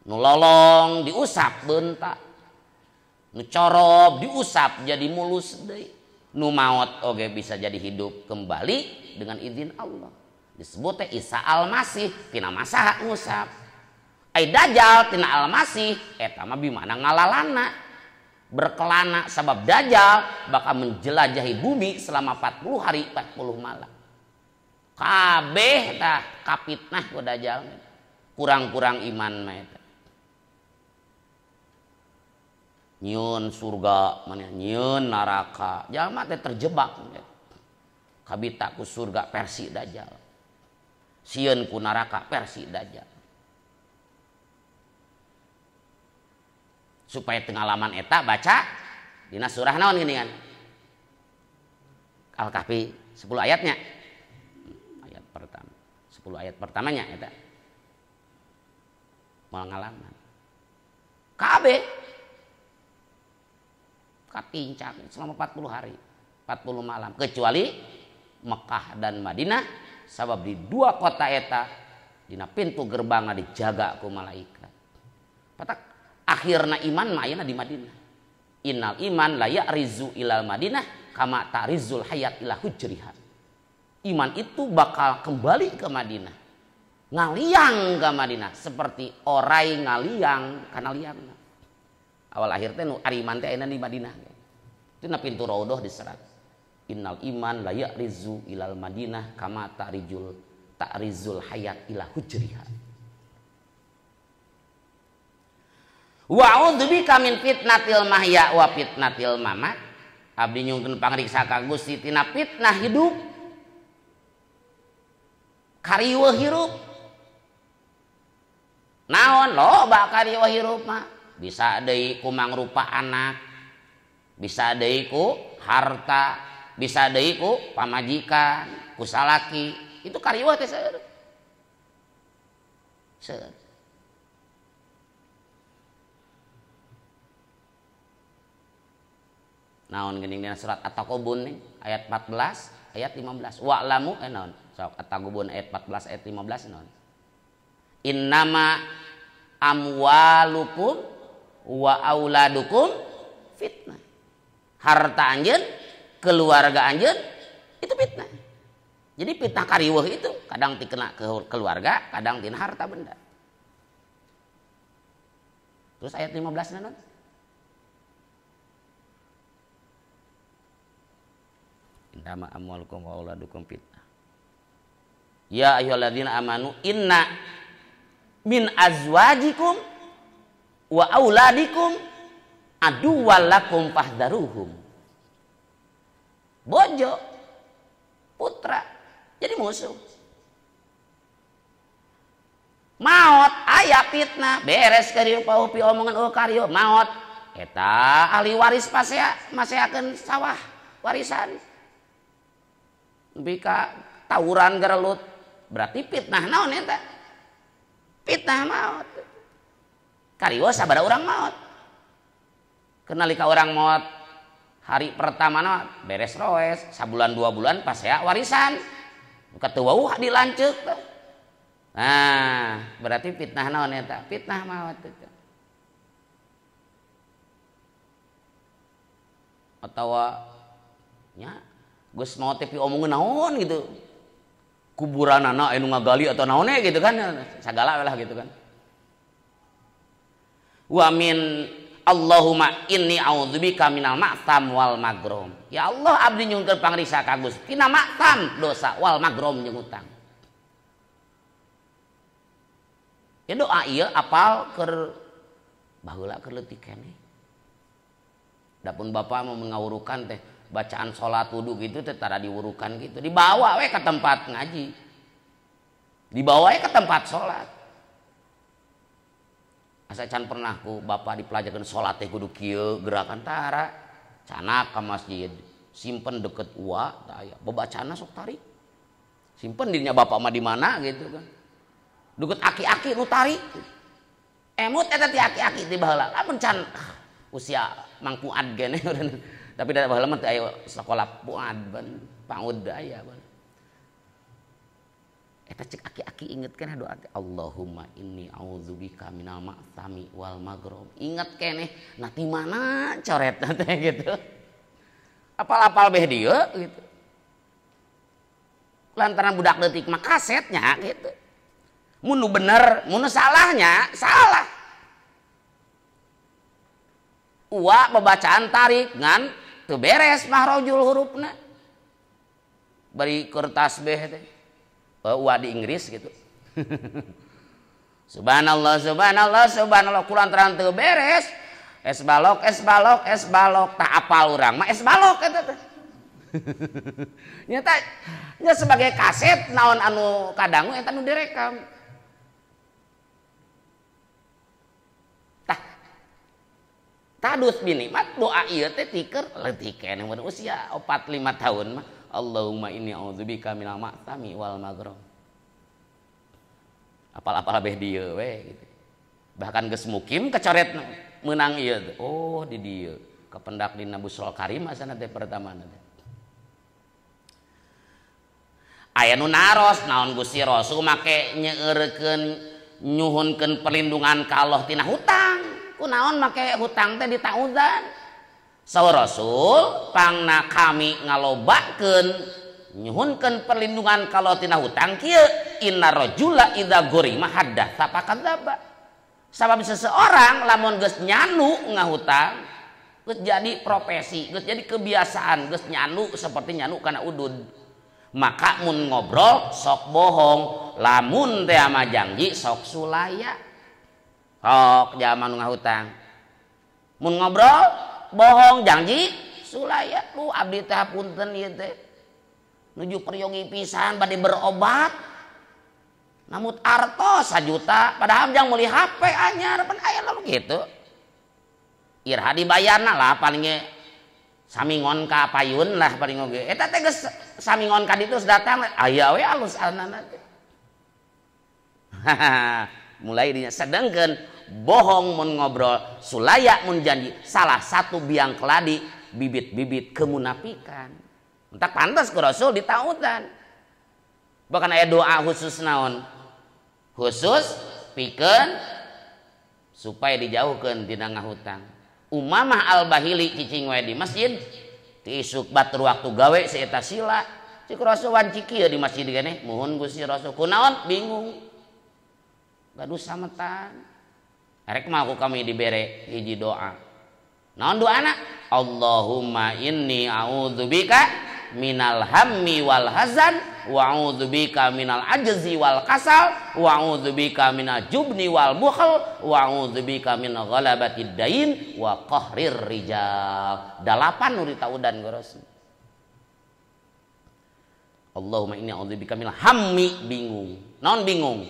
Nu lolong diusap beunta. Nu corob diusap jadi mulus deui. Nu maot oge bisa jadi hidup kembali dengan izin Allah. Disebut teh Isa Al-Masih tina masaha ngusap. Ai dajjal tina Al-Masih eta mah bimana ngalalana berkelana sabab dajjal bakal menjelajahi bumi selama 40 hari 40 malam. Kabeh tah kapitnah ku dajjal. Kurang-kurang iman mah eta. Nyieun surga mana nyieun neraka. Jalma teh terjebak. Kabita ku surga versi dajjal. Sieun ku neraka versi dajjal. Supaya pengalaman eta baca dina surah naon gini kan Al-Kahfi 10 ayatnya ayat pertama 10 ayat pertamanya eta moal ngalaman kabeh katincak selama 40 hari 40 malam kecuali Mekah dan Madinah sabab di dua kota eta dina pintu gerbangna dijaga ku malaikat patak akhirna iman mah ayeuna di Madinah. Innal iman la ya'rizu ilal Madinah kama ta'rizul hayat ila hujriha. Iman itu bakal kembali ke Madinah. Ngaliang ke Madinah seperti orai ngaliang kana liangna. Awal akhir teh nu ari iman teh ayeuna di Madinah. Itu na pintu raudhah diserat. Innal iman la ya'rizu ilal Madinah kama ta'rizul hayat ila hujriha. Wa'udzubika min fitnatil mahya wa fitnatil mamat. Abdi nyungkeun pangriksa ka Gusti tina fitnah hidup. Karieuh hirup. Naon loba karieuh hirup mah? Bisa deui ku mangrupa anak. Bisa deui ku harta, bisa deui ku pamajikan, ku salaki. Itu karieuh teh seueur. Seueur. Naon geuning dina surat At-Taqabun ayat 14 ayat 15 wa'lamu naon sok At-Taqabun ayat 14 ayat 15 naon innama amwalukum wa auladukum fitnah harta anjeun keluarga anjeun itu fitnah jadi fitnah kariweuh itu kadang dikena ke keluarga kadang tina harta benda terus ayat 15 naon Indama amwalukum wa auladukum fitnah. Ya ayyuhalladzina amanu inna min azwajikum wa auladikum aduwwal lakum fahdharuhum. Bojo putra jadi musuh. Maot aya fitnah beres karieu paupi omongan karieu maot eta ahli waris maseakeun sawah warisan. Bika tawuran gerelut berarti fitnah naon eta fitnah maut karieu sabaraha urang maut kenalika urang maut hari pertama beres roes, sabulan 2 bulan pas ya warisan ketua dilanceuk. Nah berarti fitnah naon eta? Fitnah maut itu. Atawa nya geus mau teh omongkeun naon gitu. Kuburanana anu ngagali atau naonnya gitu kan, sagala lah gitu kan. Wa min Allahumma inni a'udzubika minal ma'tam wal magrum. Ya Allah abdi nyuhunkeun pangriksa ka Gusti tina ma'tam dosa wal magrum jeung utang. Ya doa ieu apal keur baheula keur leutik keneh. Dapun Bapak mau ngawurukan teh bacaan sholat wudhu gitu tara diwurukan gitu, dibawa we ke tempat ngaji, dibawa we ke tempat sholat. Asa can pernah ku Bapak dipelajarkan sholat teh kudu kieu gerakan tara canak ke masjid simpen deket uwa aya babacana sok tarik simpen dirinya Bapak mah di mana gitu kan deket aki-aki nu tarik emut eta ti aki-aki ti baheula lamun can usia mangpu ad gene tapi da baheula mah aya sekolah puad ban paud aya ban eta cek aki-aki inget keneh doa Allahumma inni a'udzubika minal ma'tsami wal magrum inget keneh nah di mana coretna teh gitu apal-apal beh dieu gitu lantaran budak leutik mah kasetnya gitu mun nu bener mun salahnya salah uwa pembacaan tarik ngan teu beres mahrojul hurufna bari kertas beh teh uwa di Inggris gitu subhanallah subhanallah subhanallah kulantaran teu beres es balok es balok es balok tak apal urang mah es balok eta teh nyata nya sebagai kaset naon anu kadangu eta nu direkam tadus bini mah doa ieu teh tiker leutik keneh mun usia 4-5 tahun mah Allahumma inni a'udzubika minal ma'tsami wal magrum apal-apal beh dieu we gitu bahkan geus mukim kecoret meunang ieu teh oh di dieu kependak dina Busrul Karim asana teh pertamana teh aya nu naros naon Gusti Rasul make nyeurekeun nyuhunkeun perlindungan ka Allah tina hutang kunaon make hutang teh ditaudan saur Rasul pangna kami ngalobakeun nyuhunkeun perlindungan kalau tina hutang kieu inna rajula idza gurima haddatsa fakadzaba sabab seseorang lamun geus nyanu ngahutang geus jadi profesi geus jadi kebiasaan geus nyanu seperti nyanu kana udud maka mun ngobrol sok bohong lamun teh ama janji sok sulaya sok zaman ngahutang mun ngobrol bohong janji sulaya lu abdi teh punten ieu teh nuju peryogi pisan bade berobat namut artos 1 juta padahal jang meuli HP anyar pan aya lalu gitu irha dibayarna lah paling ge samingon ka payun lah paling oge eta teh geus samingon ka ditu datang aya we alus anana teh mulai dinya sedengkeun bohong mun ngobrol sulaya mun janji salah satu biang keladi bibit-bibit kemunafikan entak pantas ke Rasul ditaudan bahkan aya doa khusus naon khusus pikeun supaya dijauhkeun tina ngahutang Umamah al-Bahili cicing we di masjid ti isuk batur waktu gawe si eta sila cik Rasul wanci kieu di masjid keneh muhun Gusti Rasul kunaon bingung gaduh sametan arek mah ku kami dibere hiji doa naon doana Allahumma inni a'udzubika minal hammi wal hazan wa a'udzubika minal ajzi wal kasal wa a'udzubika minal jubni wal bukhl wa a'udzubika min ghalabatid dain wa qahrir rijal 8 nu ditaudan ku Rasul Allahumma inni a'udzubika minal hammi bingung naon bingung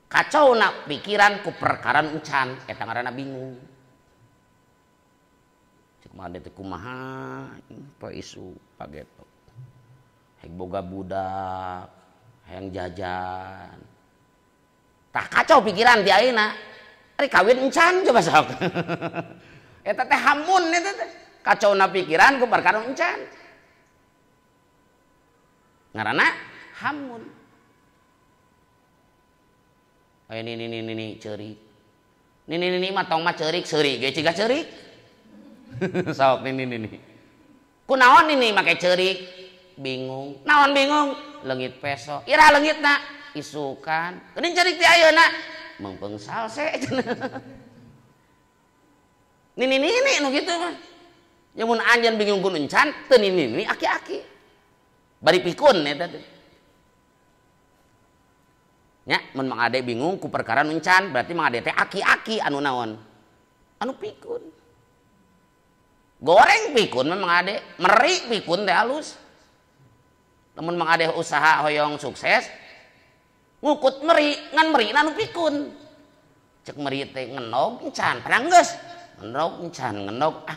kacau nak pikiran ku perkaran encan eta ngaranna bingung cek mah teh kumaha poe isu pageto hek boga budak hayang jajan tah kacau pikiran ti ayeuna ari kawin encan coba sok eta teh hamun eta teh kacau na pikiran ku perkara encan ngaranna hamun. Aya ini ceurik ini mah tong mah ceurik seurik ge ciga ceurik sok ini kunaon ini make ceurik bingung naon bingung leungit peso ira leungitna isukan geuning ceurik ti ayeuna mengpeung salse nini nu kitu mah nya mun anjeun bingung ku encan teu nini aki-aki bari pikun eta teh nya mun Mang Ade bingung ku perkara nu encan berarti Mang Ade teh aki-aki anu naon anu pikun goreng pikun mah Mang Ade meri pikun teh halus lamun Mang Ade usaha hoyong sukses ngukut meri ngan meri anu pikun cek meri teh ngenog encan padahal geus ngenog encan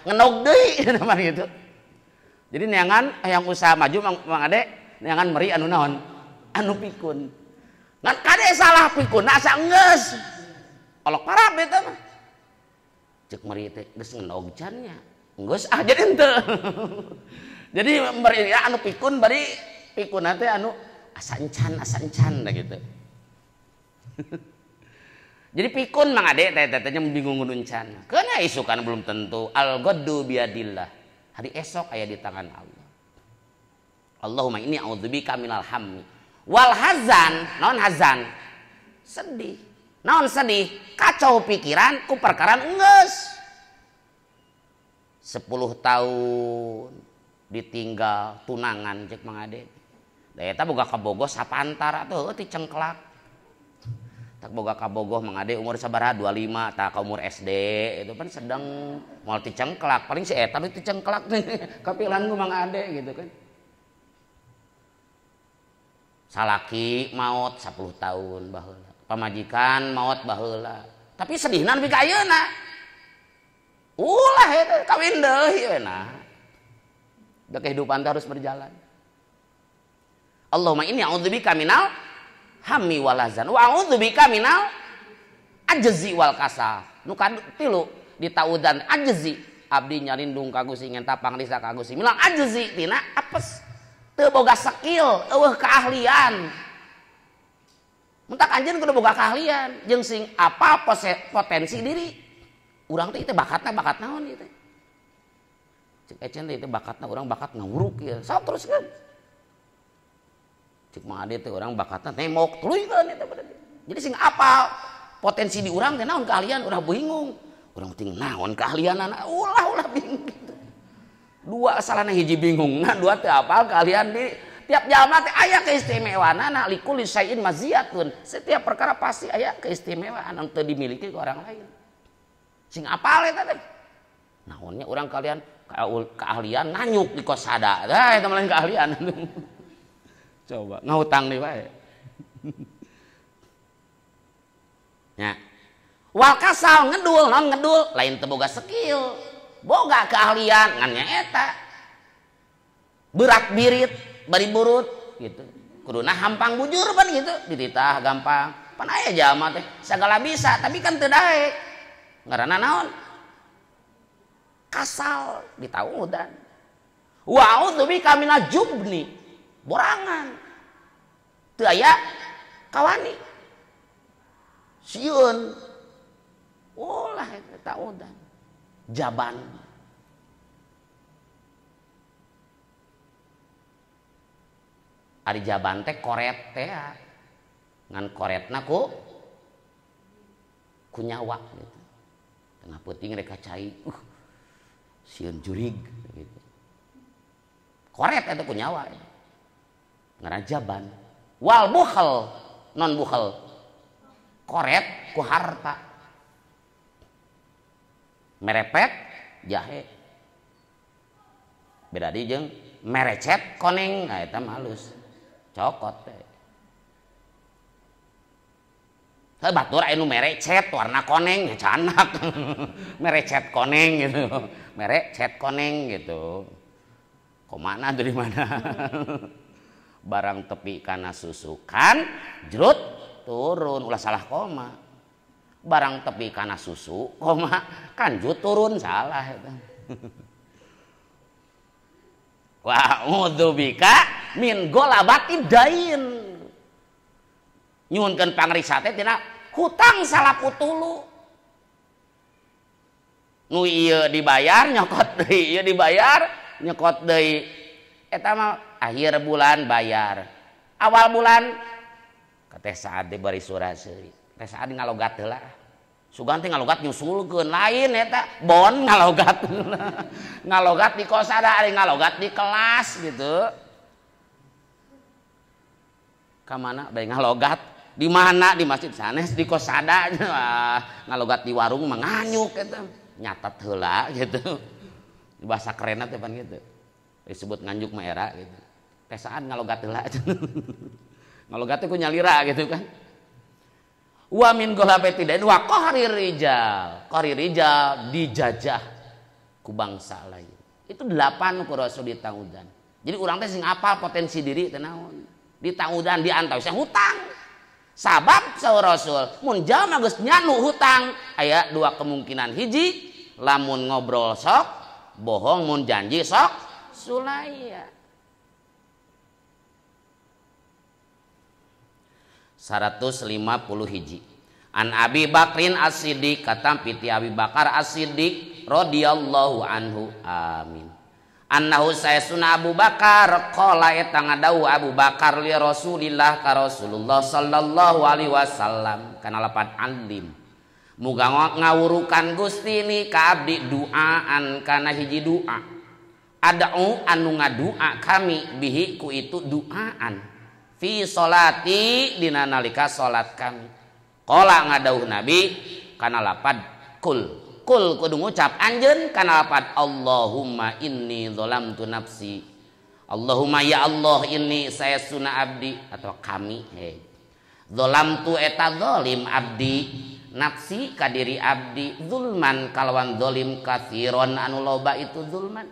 ngenog deui namanya gitu. Jadi neangan yang usaha maju Mang Ade neangan meri anu naon anu pikun ngan kade salah pikun asa geus olok parab eta mah cek meri teh geus ngenog encan nya geus jadi henteu jadi meri anu pikun bari pikun teh anu asa encan da gitu. Jadi pikun Mang Ade teh bingung nguncan. Keuna isukan belum tentu. Al ghaddu biadillah. Hari esok aya di tangan Allah. Allahumma inni a'udzubika minal hammi wal hazan. Naon hazan? Sedih. Naon sedih? Kacau pikiran ku perkara geus. 10 tahun ditinggal tunangan cek Mang Ade. Da eta boga kabogoh sapantara teuh ti cengklak. Tak boga kabogoh Mang Ade umur sabaraha 25 tak ka umur SD itu kan sedang moal ti cengklak paling si eta ti cengklak kapilan ku Mang Ade gitu kan. Salaki maot 10 tahun baheula. Pamajikan maot baheula. Tapi sedihna nepi ka ayeuna. Ulah eta kawin deui we nah. Da kehidupan harus berjalan. Allahumma inni a'udzubika minal hammi wal hazan wa a'udzubika minal ajzi wal kasal. Nu katilu ditaudan ajzi abdi nyarindung ka Gusti ngenta pangrisa ka Gusti. Minal ajzi tina apes teu boga skill, eueuh keahlian. Muntak anjeun kudu boga keahlian jeung sing apa potensi diri. Urang teh bakatna bakat naon ieu teh? Cek ecen teh bakatna urang bakat ngawuruk ieu. Sok teruskeun. Cik Mang Ade teh orang bakatna nemok tuluy-keun eta bener. Jadi sing apal potensi di urang teh naon keahlian urang bingung. Urang ting naon keahlianana ulah bingung gitu. Dua salahna hiji bingung, dua teu apal keahlian di tiap jalma teh aya keistimewaanana likulli syai'in maziyatun. Setiap perkara pasti aya keistimewaan anu teu dimiliki ku orang lain. Sing apal eta teh. Naonnya urang kalian keahlian nganyuk di kosada. Tah eta mah lain keahlian. Coba ngahutang nih wae. Nya. Wal kasal ngedul, non ngedul lain teu boga skill. Boga keahlian ngan nya eta. Berat birit, bari burut gitu. Kuduna hampang bujur pan gitu, dititah gampang. Pan aya jalma teh sagala bisa tapi kan teu daek. Ngaranna naon? Kasal ditaudan. Wa a'udzubika minal jubni. Borangan teu aya kawani sieun ulah eta udan jaban ari jaban teh koret teh ngan koretna ku nyawa gitu tengah peuting rek cai sieun jurig gitu koret eta ku nyawa ngaran jaban wal bukhal non bukhal koret ku harta merepet jahe beda di jeung merecet koneng nah eta mah halus cokot teh batur anu merecet warna koneng ya canak merecet koneng gitu merecet koneng gitu komana dari mana barang tepi kana susukan jerut turun ulah salah koma barang tepi kana susu koma kanjut turun salah eta wa a'udzubika min golabati dain. Nyuhunkeun pangriksa teh tina hutang salaputulu. Nu ieu dibayar nyokot deui, ieu dibayar nyokot deui. Eta mah akhir bulan bayar. Awal bulan kateh saat diberi surat seuri. Teh saat ngalogat heula. Sugan teh ngalogat nyusulkeun lain eta bon ngalogat. Ngalogat di kosada ari ngalogat di kelas gitu. Ka mana bari ngalogat? Di mana? Di masjid sanes di kosada. Ngalogat di warung mah nganyuk eta. Nyatat heula gitu. Di bahasa kerenna teh pan gitu. Disebut nganjuk mah era gitu. Teh saan ngalogat heula. Ngalogat teh ku nyalira gitu kan. Wa min golabati dain wa qahri rijal. Qahri rijal dijajah ku bangsa lain. Itu 8 ku Rasul ditanggudan. Jadi urang teh sing apal potensi diri teh naon? Ditanggudan diantaus hutang. Sabab saur Rasul mun jalma geus nyanu hutang aya 2 kemungkinan. Hiji lamun ngobrol sok bohong, mun janji sok sulaya. 150 hiji. An Abi Bakrin As-Siddiq katampi ti Abi Bakar As-Siddiq radhiyallahu anhu amin. Annahu sayyiduna Abu Bakar qala eta ngadau Abu Bakar li Rasulillah ka Rasulullah sallallahu alaihi wasallam kana lapan alim muga ngawurukan Gusti ni ka abdi duaan kana hiji doa adau anu ngadua kami bihi ku itu duaan fi sholati dina nalika salat kami qala ngadauh Nabi kana lapad kul kudu ngucap anjeun kana lapat Allahumma inni dzalamtu nafsi. Allahumma ya Allah inni sayasuna abdi atau kami dzalamtu eta zalim abdi nafsi ka diri abdi zulman kalawan zalim katsiron anu loba itu zulman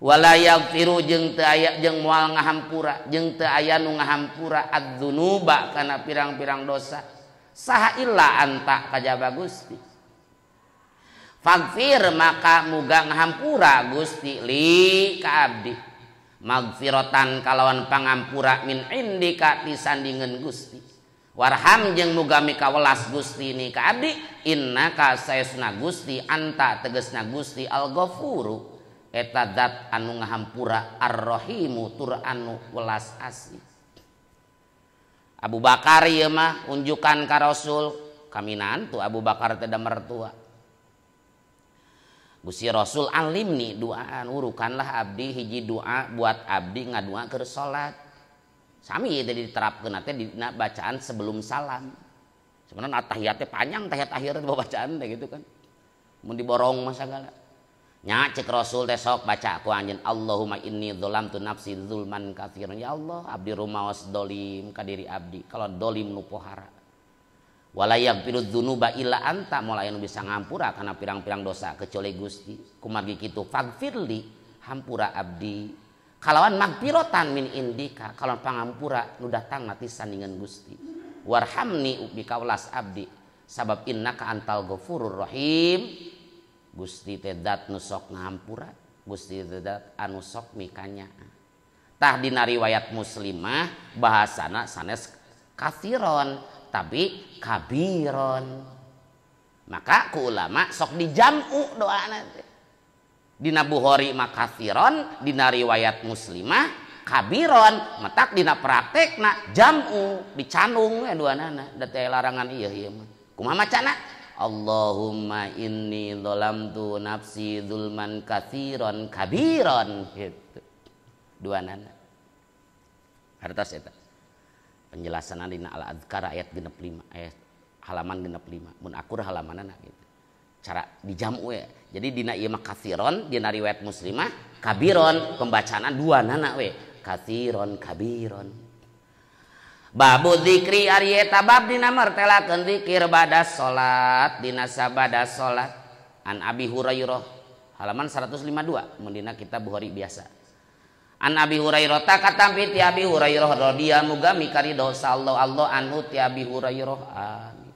wala yaghfiru jeung teu aya jeung moal ngahampura jeung teu aya nu ngahampura adzunuba kana pirang-pirang dosa saha illa anta kajaba Gusti. Fagfir maka muga ngahampura Gusti li ka abdi magfiratan kalawan pangampura min indika disandingeun Gusti warham jeung muga mikawelas Gusti ni ka abdi innaka sayasna Gusti anta tegasna Gusti al-ghafuru eta zat anu ngahampura ar-rahimu tur anu welas asih. Abu Bakar ieu mah unjukan ka Rasul kaminaan tu Abu Bakar teh da mertua Gusti Rasul alimni duaan urukanlah abdi hiji doa buat abdi ngadua keur salat. Sami tadi diterapkeun teh dina bacaan sebelum salam. Sebenarnya tahiyat teh panjang tahiyat akhir bacaan teh gitu kan. Mun diborong mah sagala. Nya cek Rasul teh sok baca ku anjeun Allahumma inni dzalamtu nafsi zulman katsiran. Ya Allah abdi rumaos dolim ka diri abdi. Kalau dolim nu pohara. Wala yaghfiru dzunuba illa anta moal aya nu bisa ngampura kana pirang-pirang dosa kecuali Gusti kumargi kitu faghfirli hampura abdi kalawan magfiratan min indika kalawan pangampura nu datangna ti sandingan Gusti warhamni bika welas abdi sabab innaka antal ghafurur rahim Gusti teh zat nu sok ngahampura Gusti teh zat anu sok mikanya tah dina riwayat Muslimah bahasana sanes katsiron tapi kabiron maka ku ulama sok dijamu doa nanti dina Bukhari mah katsiron dina riwayat Muslimah kabiron matak dina praktekna jamu dicanung duanana da teh larangan ieu mah kumaha macana Allahumma inni dzalamtu nafsi zulman katsiron kabiron gitu duanana hartos eta penjelasan dina al-adzkar ayat 65 ayat halaman 65 mun akur halamanana gitu cara dijamu ya jadi dina ieu mah katsiron dina riwayat Muslimah kabiron pembacaan duanana we katsiron kabiron babu zikri ari eta bab dina martelakeun zikir bada salat dina sabada salat an Abi Hurairah halaman 152 mun dina kitab Bukhari biasa. An Abi Hurairah katampi ti Abi Hurairah radhiyallahu muga mikari dosa Allah anhu ti Abi Hurairah amin.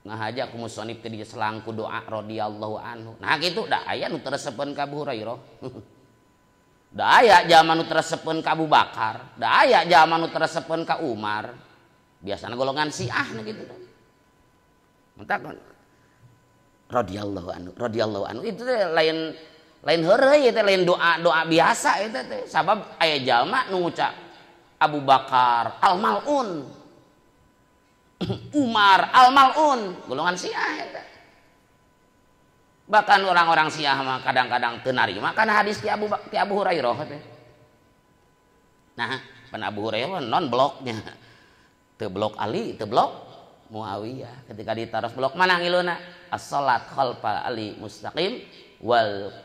Ngahaja ku musannif teh selangku doa radhiyallahu anhu. Nah kitu da aya nu teresepeun ka Abu Hurairah. Da aya jalma nu teresepeun ka Abu Bakar, da aya jalma nu teresepeun ka Umar. Biasana golongan Syiah na gitu. Mentak radhiyallahu anhu itu teh lain heureuy teh lain doa biasa eta teh. Sabab aya jalma nu ngucap Abu Bakar al-mal'un. Umar al-mal'un, golongan Syiah eta. Bahkan orang-orang Syiah mah kadang-kadang teu narima kana hadis ti Abu Hurairah teh. Nah, pan Abu Hurairah non bloknya. Teu blok Ali, teu blok Muawiyah. Ketika ditaros blok mana ngiluna? As-salat khalfa Ali mustaqim wal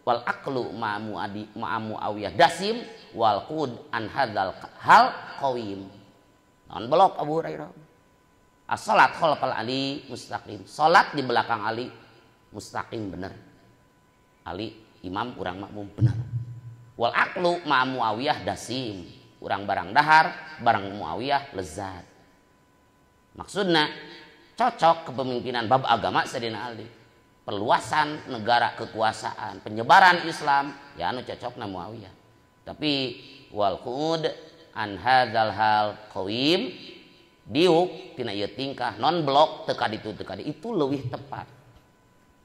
aqlu ma Muawiyah dasim wal qud an hadzal hal qawim. Non blok Abu Hurairah. As-salat khalfa Ali mustaqim. Salat di belakang Ali mustaqim bener. Ali imam urang makmum bener. Wal aqlu ma Muawiyah dasim. Urang barang dahar, barang Muawiyah lezat. Maksudna cocok kepemimpinan bab agama Sayyidina Ali. Perluasan negara kekuasaan, penyebaran Islam, ya anu cocokna Muawiyah. Tapi wal qud an hadzal hal qawim diuk tina ieu tingkah non blok teu kaditu itu leuwih tepat.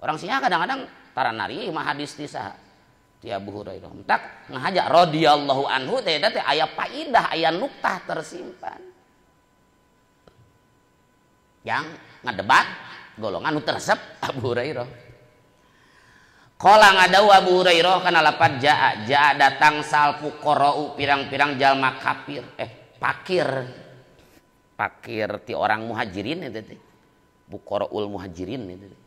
Orang Syiah kadang-kadang taranari mah hadis ti saha? Ti Abu Hurairah. Entak ngahaja radhiyallahu anhu teh eta teh aya faidah, aya nuktah tersimpan. Yang ngadebat golongan nu teresep Abu Hurairah. Qala ngadawu Abu Hurairah kana lapad jaa datang sal fuqara'u pirang-pirang jalma kafir pakir ti orang muhajirin eta teh. Fuqara'ul muhajirin eta teh.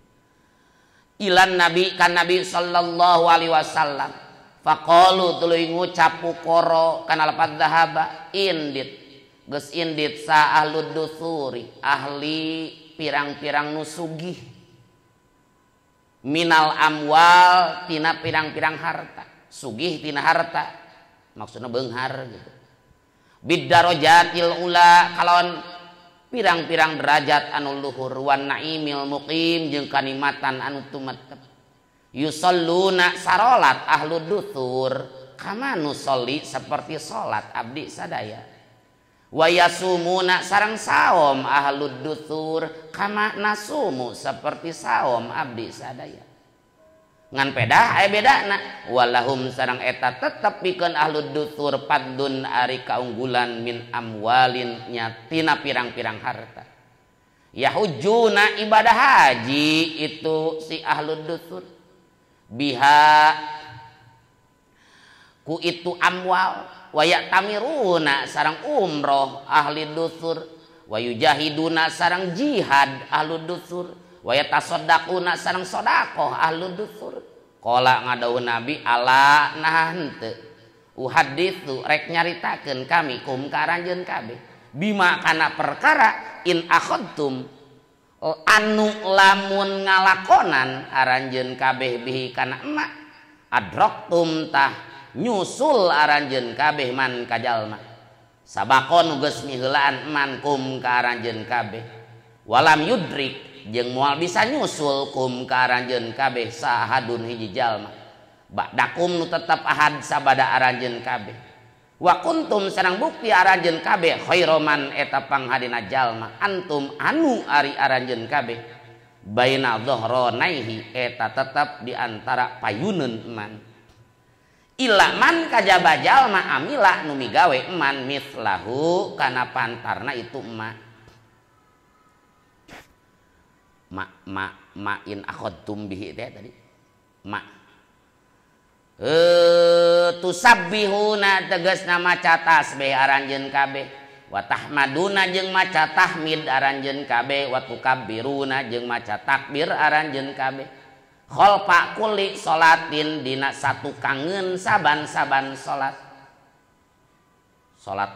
Ilan nabi kan nabi sallallahu alaihi wasallam faqalu tuluy ngucap fuqara kana lapad dhahaba indit geus indit sa ahlud dusuri ahli pirang-pirang nusugih minal amwal tina pirang-pirang harta sugih tina harta maksudna beunghar gitu bidarajatil ula kalawan pirang-pirang derajat anu luhur wan naimil muqim jeung kanikmatan anu tumetep yusalluna sarolat ahlu duthur kama nusolli seperti salat abdi sadaya wa yasumuna sareng saom ahlu duthur kama nasumu seperti saom abdi sadaya ngan pedah aya bedana walahum sareng eta tetep pikeun ahlu duthur paddun ari kaunggulan min amwalin tina pirang-pirang harta yahujuna ibadah haji itu si ahlu duthur biha ku itu amwal wa ya'tamiruna sareng umroh ahli duthur wa yujahiduna sareng jihad ahlu duthur wa yatasaddaquna sareng sedekah ahlu duthur qala ngadawu nabi ala nah henteu uhaditsu rek nyaritakeun kami kum karanjeun kabeh bima kana perkara in akhadtum anu lamun ngalakonan aranjeun kabeh bihi kana emak adraktum tah nyusul aranjeun kabeh man kajalma sabakon geus miheulaan man kum ka aranjeun kabeh walam yudrik jeung moal bisa nyusul kum ka aranjeun kabeh sahadun hiji jalma ba'dakum nu tetep ahad sabada aranjeun kabeh wa kuntum sareng bukti aranjeun kabeh khairoman eta panghadina jalma antum anu ari aranjeun kabeh baina dhahranaihi eta tetep di antara payuneun man illa man kajaba jalma amila nu migawe man mislahu kana pantarna itu emak ma in akhadtum bihi tadi ma tusabbihuna tegasna maca tasbih aranjeun kabeh wa tahmaduna jeung maca tahmid aranjeun kabeh wa tukabbiruna jeung maca takbir aranjeun kabeh khalfa kulli salatin dina satu kangeun saban-saban salat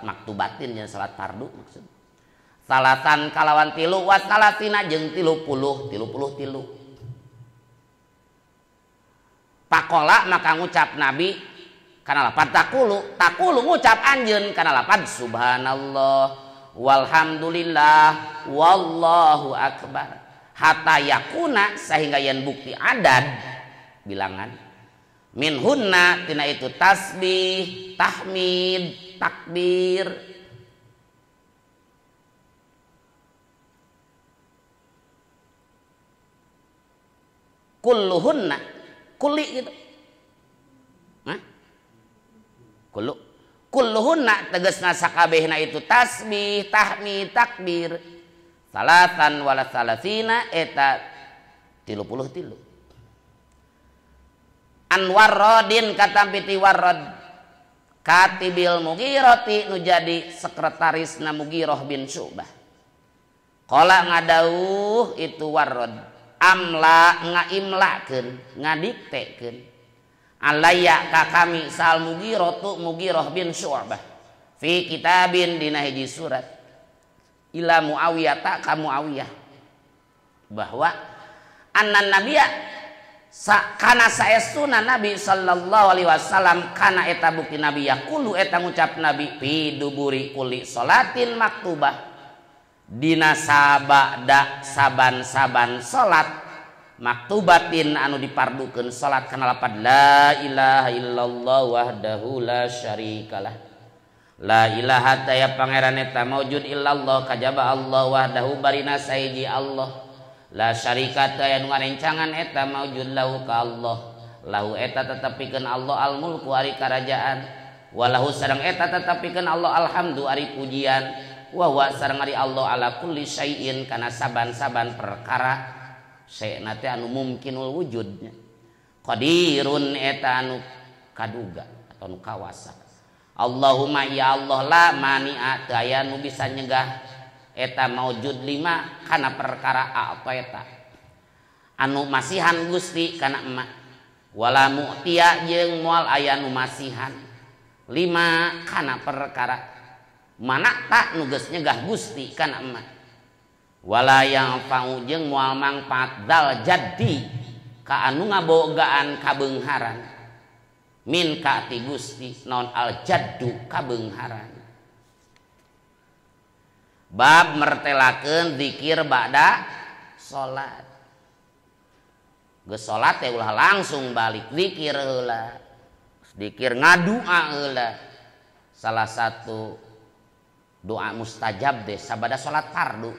maktubatin jeung salat fardu maksud salatan kalawan tilu wa salatina jeung 30 pakola maka ngucap nabi kana lapad takulu ngucap anjeun kana lapad subhanallah walhamdulillah wallahu akbar hatta yakuna sehingga yen bukti adad bilangan Minhunna tina itu tasbih, tahmid, takbir. Kulluhunna, kulli gitu. Hah? Kulluhunna tegasna sakabehna itu tasbih, tahmid, takbir. Salatan wala salasina eta 33. Anwarrodin katampiti warrod katibil Mughirati nu jadi sekretarisna Mughirah bin Syu'bah. Qala ngadauh itu warrod amla ngaimlakeun ngadiktekeun alayya ka kami sal Mughirah bin Syu'bah fi kitabin dina hiji surat ila Muawiyah ta ka Muawiyah bahwa annan nabiyya kana saestuna Nabi sallallahu alaihi wasallam kana eta bukti Nabi yaqulu eta ngucap Nabi fi duburi kulli salatin maktubah dina sabada saban-saban salat maktubatin anu dipardukeun salat kana lapad la ilaha illallah wahdahu la syarikalah la ilaha taya pangeran eta maujud illallah kajaba Allah wahdahu barina saiji Allah la syarikata anu ngarencangan eta maujud lahu ka Allah lahu eta tetepikeun Allah al mulku ari karajaan walahu sareng eta tetepikeun Allah alhamdu ari pujian wa huwa sareng ari Allah ala kulli syai'in kana saban-saban perkara syai'na teh anu mungkinul wujudnya qadirun eta anu kaduga atau anu kawasa Allahumma ya Allah la mani'a teu aya nu bisa nyegah eta maujud lima kana perkara apa eta anu masihan Gusti kana emak wala mu'tiya jeung moal aya nu masihan lima kana perkara mana tak nu geus nyegah Gusti kana emak wala yang fa'u jeung moal mangpaat dal jaddi ka anu ngabogaan kabeungharan min ka ti Gusti naon al jaddu kabeungharan. Bab mertelakeun zikir ba'da salat. Geus salat teh ulah langsung balik zikir heula. Zikir ngadua heula. Salah satu doa mustajab deh sabada salat fardu.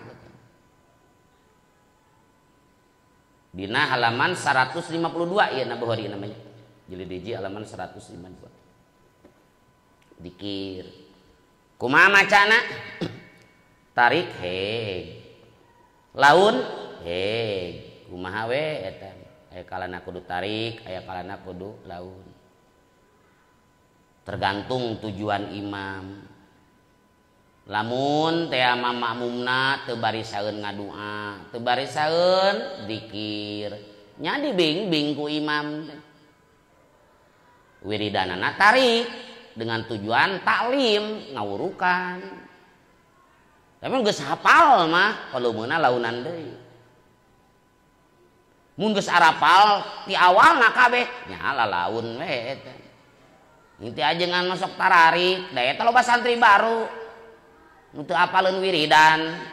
Dina halaman 152 ieu na Bukhari namanya. Jilid 1 halaman 152. Zikir. Kumaha macana? Tarik heg laun heg kumaha we eta aya kalana kudu tarik aya kalana kudu laun tergantung tujuan imam lamun teh makmumna teu barisaeun ngadua teu barisaeun zikir nya dibing-bing ku imam wiridanana tarik dengan tujuan taklim ngawurukan. Tapi geus hafal mah paleumna launan deui. Mun geus arapal ti awalna kabeh nya lalaun we eta. Inti ajengan masuk tararik, da eta loba santri baru. Nu teu apaleun wiridan.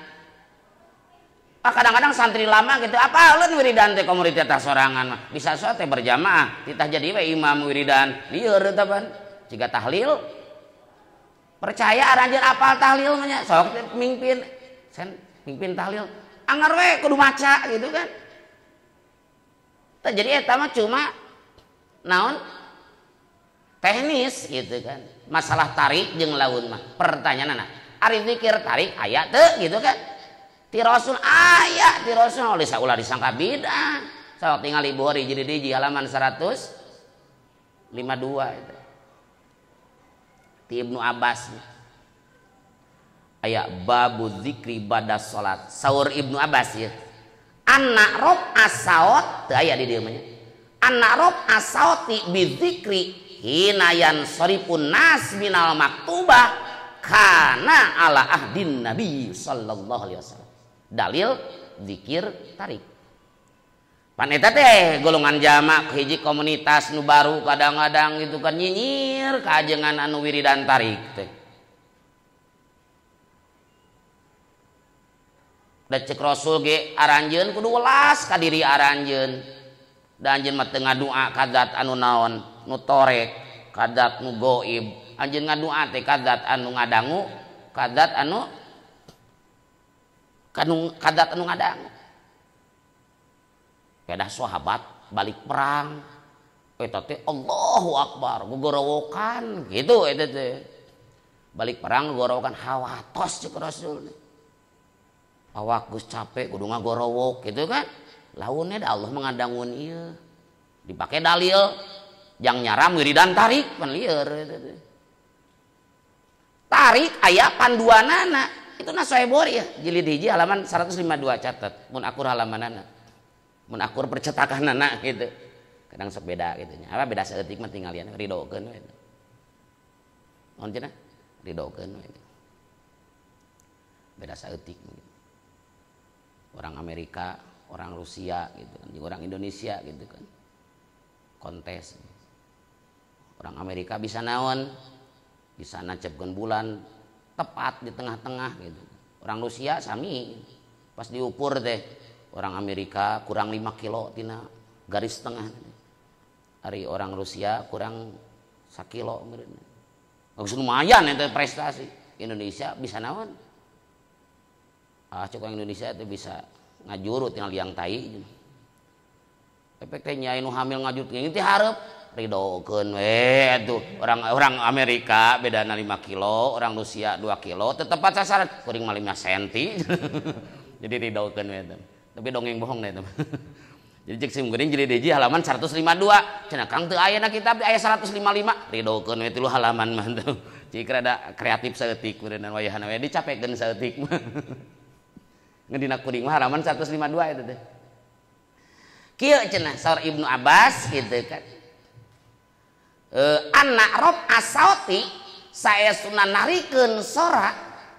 Kadang-kadang santri lama gitu apaleun wiridan teh komunitas sorangan mah. Bisa soe teh berjamaah, titah jadi we imam wiridan. Lieur eta pan. Ciga tahlil percaya aranjeun apal tahlil nya sok mimpin sen mimpin tahlil anggar we kudu maca gitu kan jadi eta mah cuma naon teknis gitu kan masalah tarik jeung laun mah pertanyaanna ari zikir tarik aya teu gitu kan ti Rasul aya ti Rasul oleh saulah disangka bidah sok tingali Bukhari jilid 1 halaman 152 itu ti Ibnu Abbas aya babu zikri bada salat saur Ibnu Abbas ya anak rob asaot teu aya di dieu mah anak rob asauti bi zikri hinayan saripun nas minal maktubah kana ala ahdin nabi sallallahu alaihi wasallam dalil zikir tarik pan eta teh golongan jamak hiji komunitas nu baru kadang-kadang gitu kan nyinyir kaajengan anu wiridan tarik teh. Da cek Rasul ge aranjeun kudu welas ka diri aranjeun. da anjeun mah teu ngadua ka zat anu naon nu torek ka zat nu goib anjeun ngadua teh ka zat anu ngadangu ka zat anu ngadangu. Kedah sahabat balik perang eta teh Allahu Akbar gogorowokan gitu eta teh balik perang gogorowokan hawatos cek Rasul awak geus capek kudu ngagorowok gitu kan launnya da Allah mengadangun ieu dipake dalil jang nyaram wiridan tarik pan lieur eta teh tarik aya panduanana itu Nasoebor ya jilid 1 halaman 152 catat mun akur halamanana mun akur percetakanana gitu kadang sok beda gitu nya apa beda saeutik mah tinggal lian ridokeun we naon cenah ridokeun we beda saeutik orang Amerika orang Rusia gitu kan orang Indonesia gitu kan kontes orang Amerika bisa naon bisa nacepkeun bulan tepat di tengah-tengah gitu orang Rusia sami pas diukur teh orang Amerika kurang 5 kilo tina garis tengah hari orang Rusia kurang 1 kilo lumayan itu prestasi Indonesia bisa naon cek orang Indonesia itu bisa ngajurut tinggal liang tai efeknya anu hamil ngajurut ini teh hareup ridokeun we atuh orang Amerika bedana 5 kilo orang Rusia 2 kilo teu tepat sasaran kuring mah 5 senti jadi ridokeun we tapi dongeng bohong deh teman. Jadi cek sim geuning jilid 1 halaman 152 cenah Kang teu aya na kitab aya 155 ridokeun we 3 halaman mah tuh cik rada kreatif saeutik beuneunan wayahna we dicapekeun saeutik mah ngeudina kuring mah halaman 152 itu teh kieu cenah saur Ibnu Abbas gitu kan anak rob asauti saestuna narikeun sora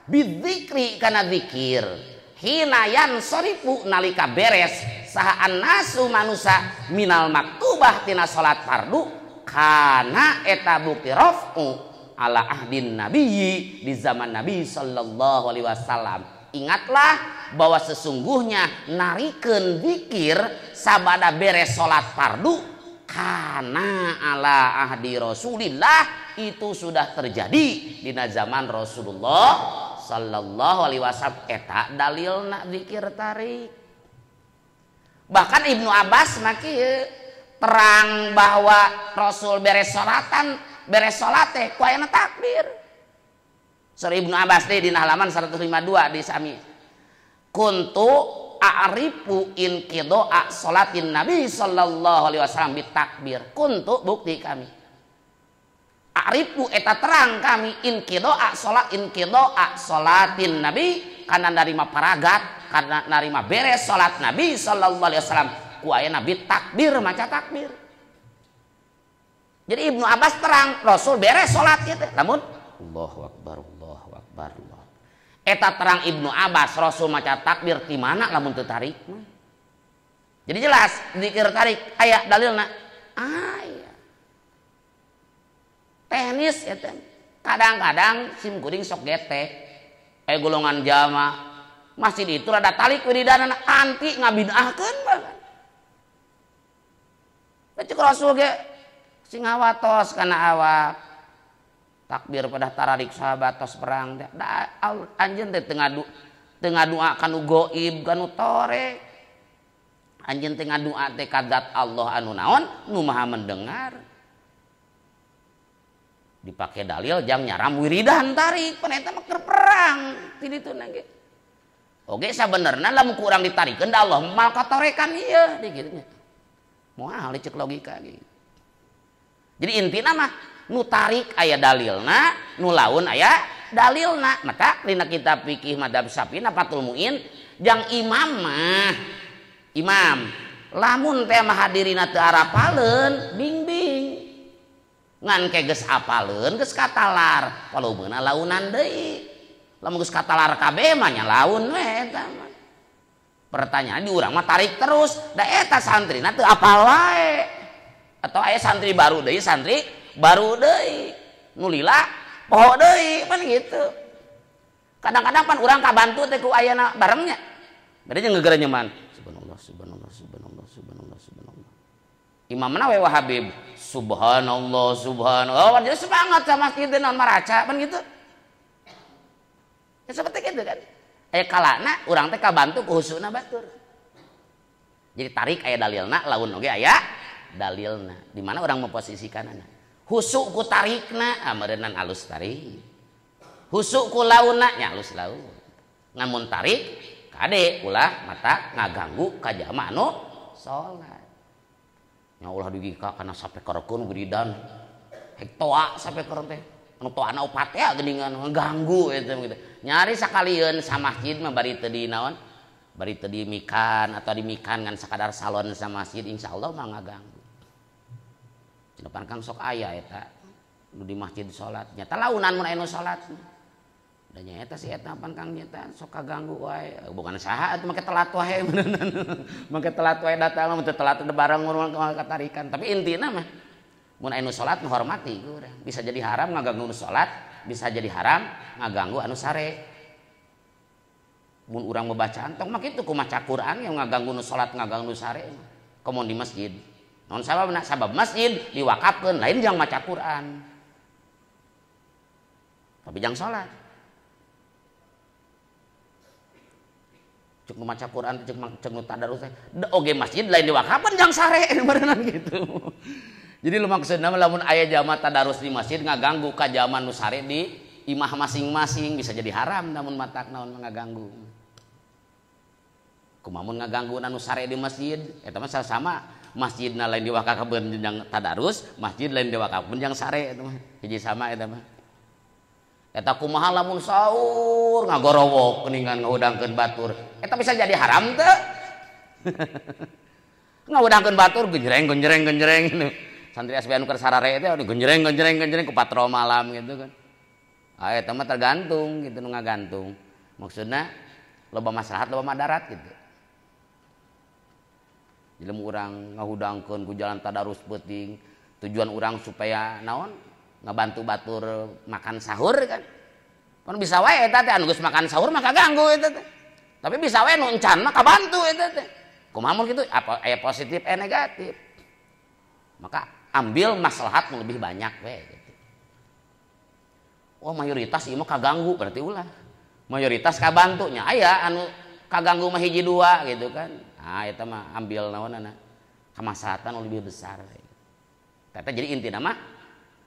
bidzikri kana zikir hinayan sorifu nalika beres saha annasu manusa minal maktubah tina salat fardu kana eta bukti raf'u ala ahdin nabiyyi di zaman Nabi sallallahu alaihi wasallam. Ingatlah bahwa sesungguhnya narikeun zikir sabada beres salat fardu kana ala ahdi Rasulillah itu sudah terjadi di zaman Rasulullah sallallahu alaihi wasallam eta dalilna zikir tarik. Bahkan Ibnu Abbas maki terang bahwa Rasul beres salat teh ku aya takbir. Suri Ibnu Abbas teh di halaman 152 di sami. Kuntu a'rifu in qida'a salatin Nabi sallallahu alaihi wasallam bitakbir. Kuntu bukti kami. Arifu eta terang kami in qida'a salatin Nabi kana narima paragat karena narima beres salat Nabi sallallahu alaihi wasallam ku aya Nabi takbir maca takbir. Jadi Ibnu Abbas terang Rasul beres salat ieu teh lamun Allahu akbar Allahu akbar. Eta terang Ibnu Abbas Rasul maca takbir di mana lamun teu tarik. Jadi jelas zikir tarik aya dalilna. Aya teknis ya kadang-kadang sim kuring sok getek golongan jama masjid itu rada talik wiridan anti ngabidahkeun banget cek Rasul ge sing ngawatos kana awak takbir pada tararik sahabat tos perang da anjeun teh teu ngadua kanu goib kanu torek anjeun teh ngadua teh ka zat Allah anu naon nu maha mendengar dipakai dalil jang nyaram wiridan tarik pan eta mah keur perang ti ditu nage oge sabenerna lamun kurang ditarikeun da Allah mal katorekan ieu di kitu nya moal dicek logika gitu. Jadi intina mah nu tarik aya dalilna nu laun aya dalilna maka dina kitab fikih madzhab Syafi'i Fathul Muin jang imam lamun teh mah hadirina teu arapaleun bing-bing ngan ke geus apaleun geus katalar palobeuna launan deui lamun geus katalar kabeh mah nya laun we eta mah pertanyaan di urang mah tarik terus da eta santrina teu apal wae atau aya santri baru deui nu lila poho deui pan gitu kadang-kadang pan urang kabantu teh ku ayana barengnya bade jeung ngeugeureuh nyaman subhanallah subhanallah subhanallah subhanallah subhanallah Imam nawe wa Habib subhanallah subhanallah jadi semangat sama masjid non maraca kan gitu ya seperti gitu kan kalana urang teh kabantu ku husuna batur jadi tarik aya dalilna laun oge aya dalilna di mana orang memposisikanana husuk ku tarikna ameureunna alus tarik husuk ku launna nya alus laun namun tarik kade ulah mata ngaganggu ka jamaah anu salat nya ulah digika kana sapekeurkeun guridan hek toa sapekeurkeun teh anu toana opat ya geuningan ngaganggu eta gitu nyari sakalieun sa masjid mah bari teu di naon bari teu dimikan atau dimikan ngan sakadar salon sa masjid insyaallah mah ngaganggu depan kang sok aya eta nu di masjid salat nyata launan mun aya nu salat da nya eta si eta pan kang nyata sok kaganggu wae bukan saha atuh make telat wae make telat wae datang mah teu telat bareng mun katarikan tapi intina mah mun aya nu salat menghormati urang bisa jadi haram ngaganggu nu salat bisa jadi haram ngaganggu anu sare mun urang membacaan tong mah kitu kumaca Quran yang ngaganggu nu salat ngaganggu nu sare komo di masjid non sababna sabab masjid diwakafkeun lain jang maca Quran tapi jang salat cek maca Quran cek nu tadarus oge masjid lain diwakafkeun jang sare beneran gitu jadi lu maksudna lamun aya jamaah tadarus di masjid ngaganggu ka jamaah nu sare di imah masing-masing bisa jadi haram namun matak naon ngaganggu kumaha mun ngaganggu anu sare di masjid eta mah sama masjidna lain diwakafkeun jeung tadarus masjid lain diwakafkeun jeung sare eta mah hiji sama eta mah eta kumaha lamun saur ngagorowok geuningan ngaudangkeun batur eta bisa jadi haram teu ngaudangkeun batur genjreng santri SB anu keur sarare teh genjreng ku patro malam gitu kan eta mah tergantung gitu nu ngagantung maksudna loba maslahat loba madarat gitu jelema urang ngahudangkeun ku jalan tadarus penting tujuan urang supaya naon ngabantu batur makan sahur kan pan bisa wae eta teh anu geus makan sahur mah kaganggu eta teh tapi bisa wae nu encan mah kabantu eta teh kumaha mun kitu apa aya positif negatif maka ambil maslahat nu lebih banyak we gitu. Oh mayoritas ieu mah kaganggu berarti ulah mayoritas kabantu nya aya anu kaganggu mah hiji dua gitu kan nah eta mah ambil naonana kamaslahatan lebih besar eta jadi intina mah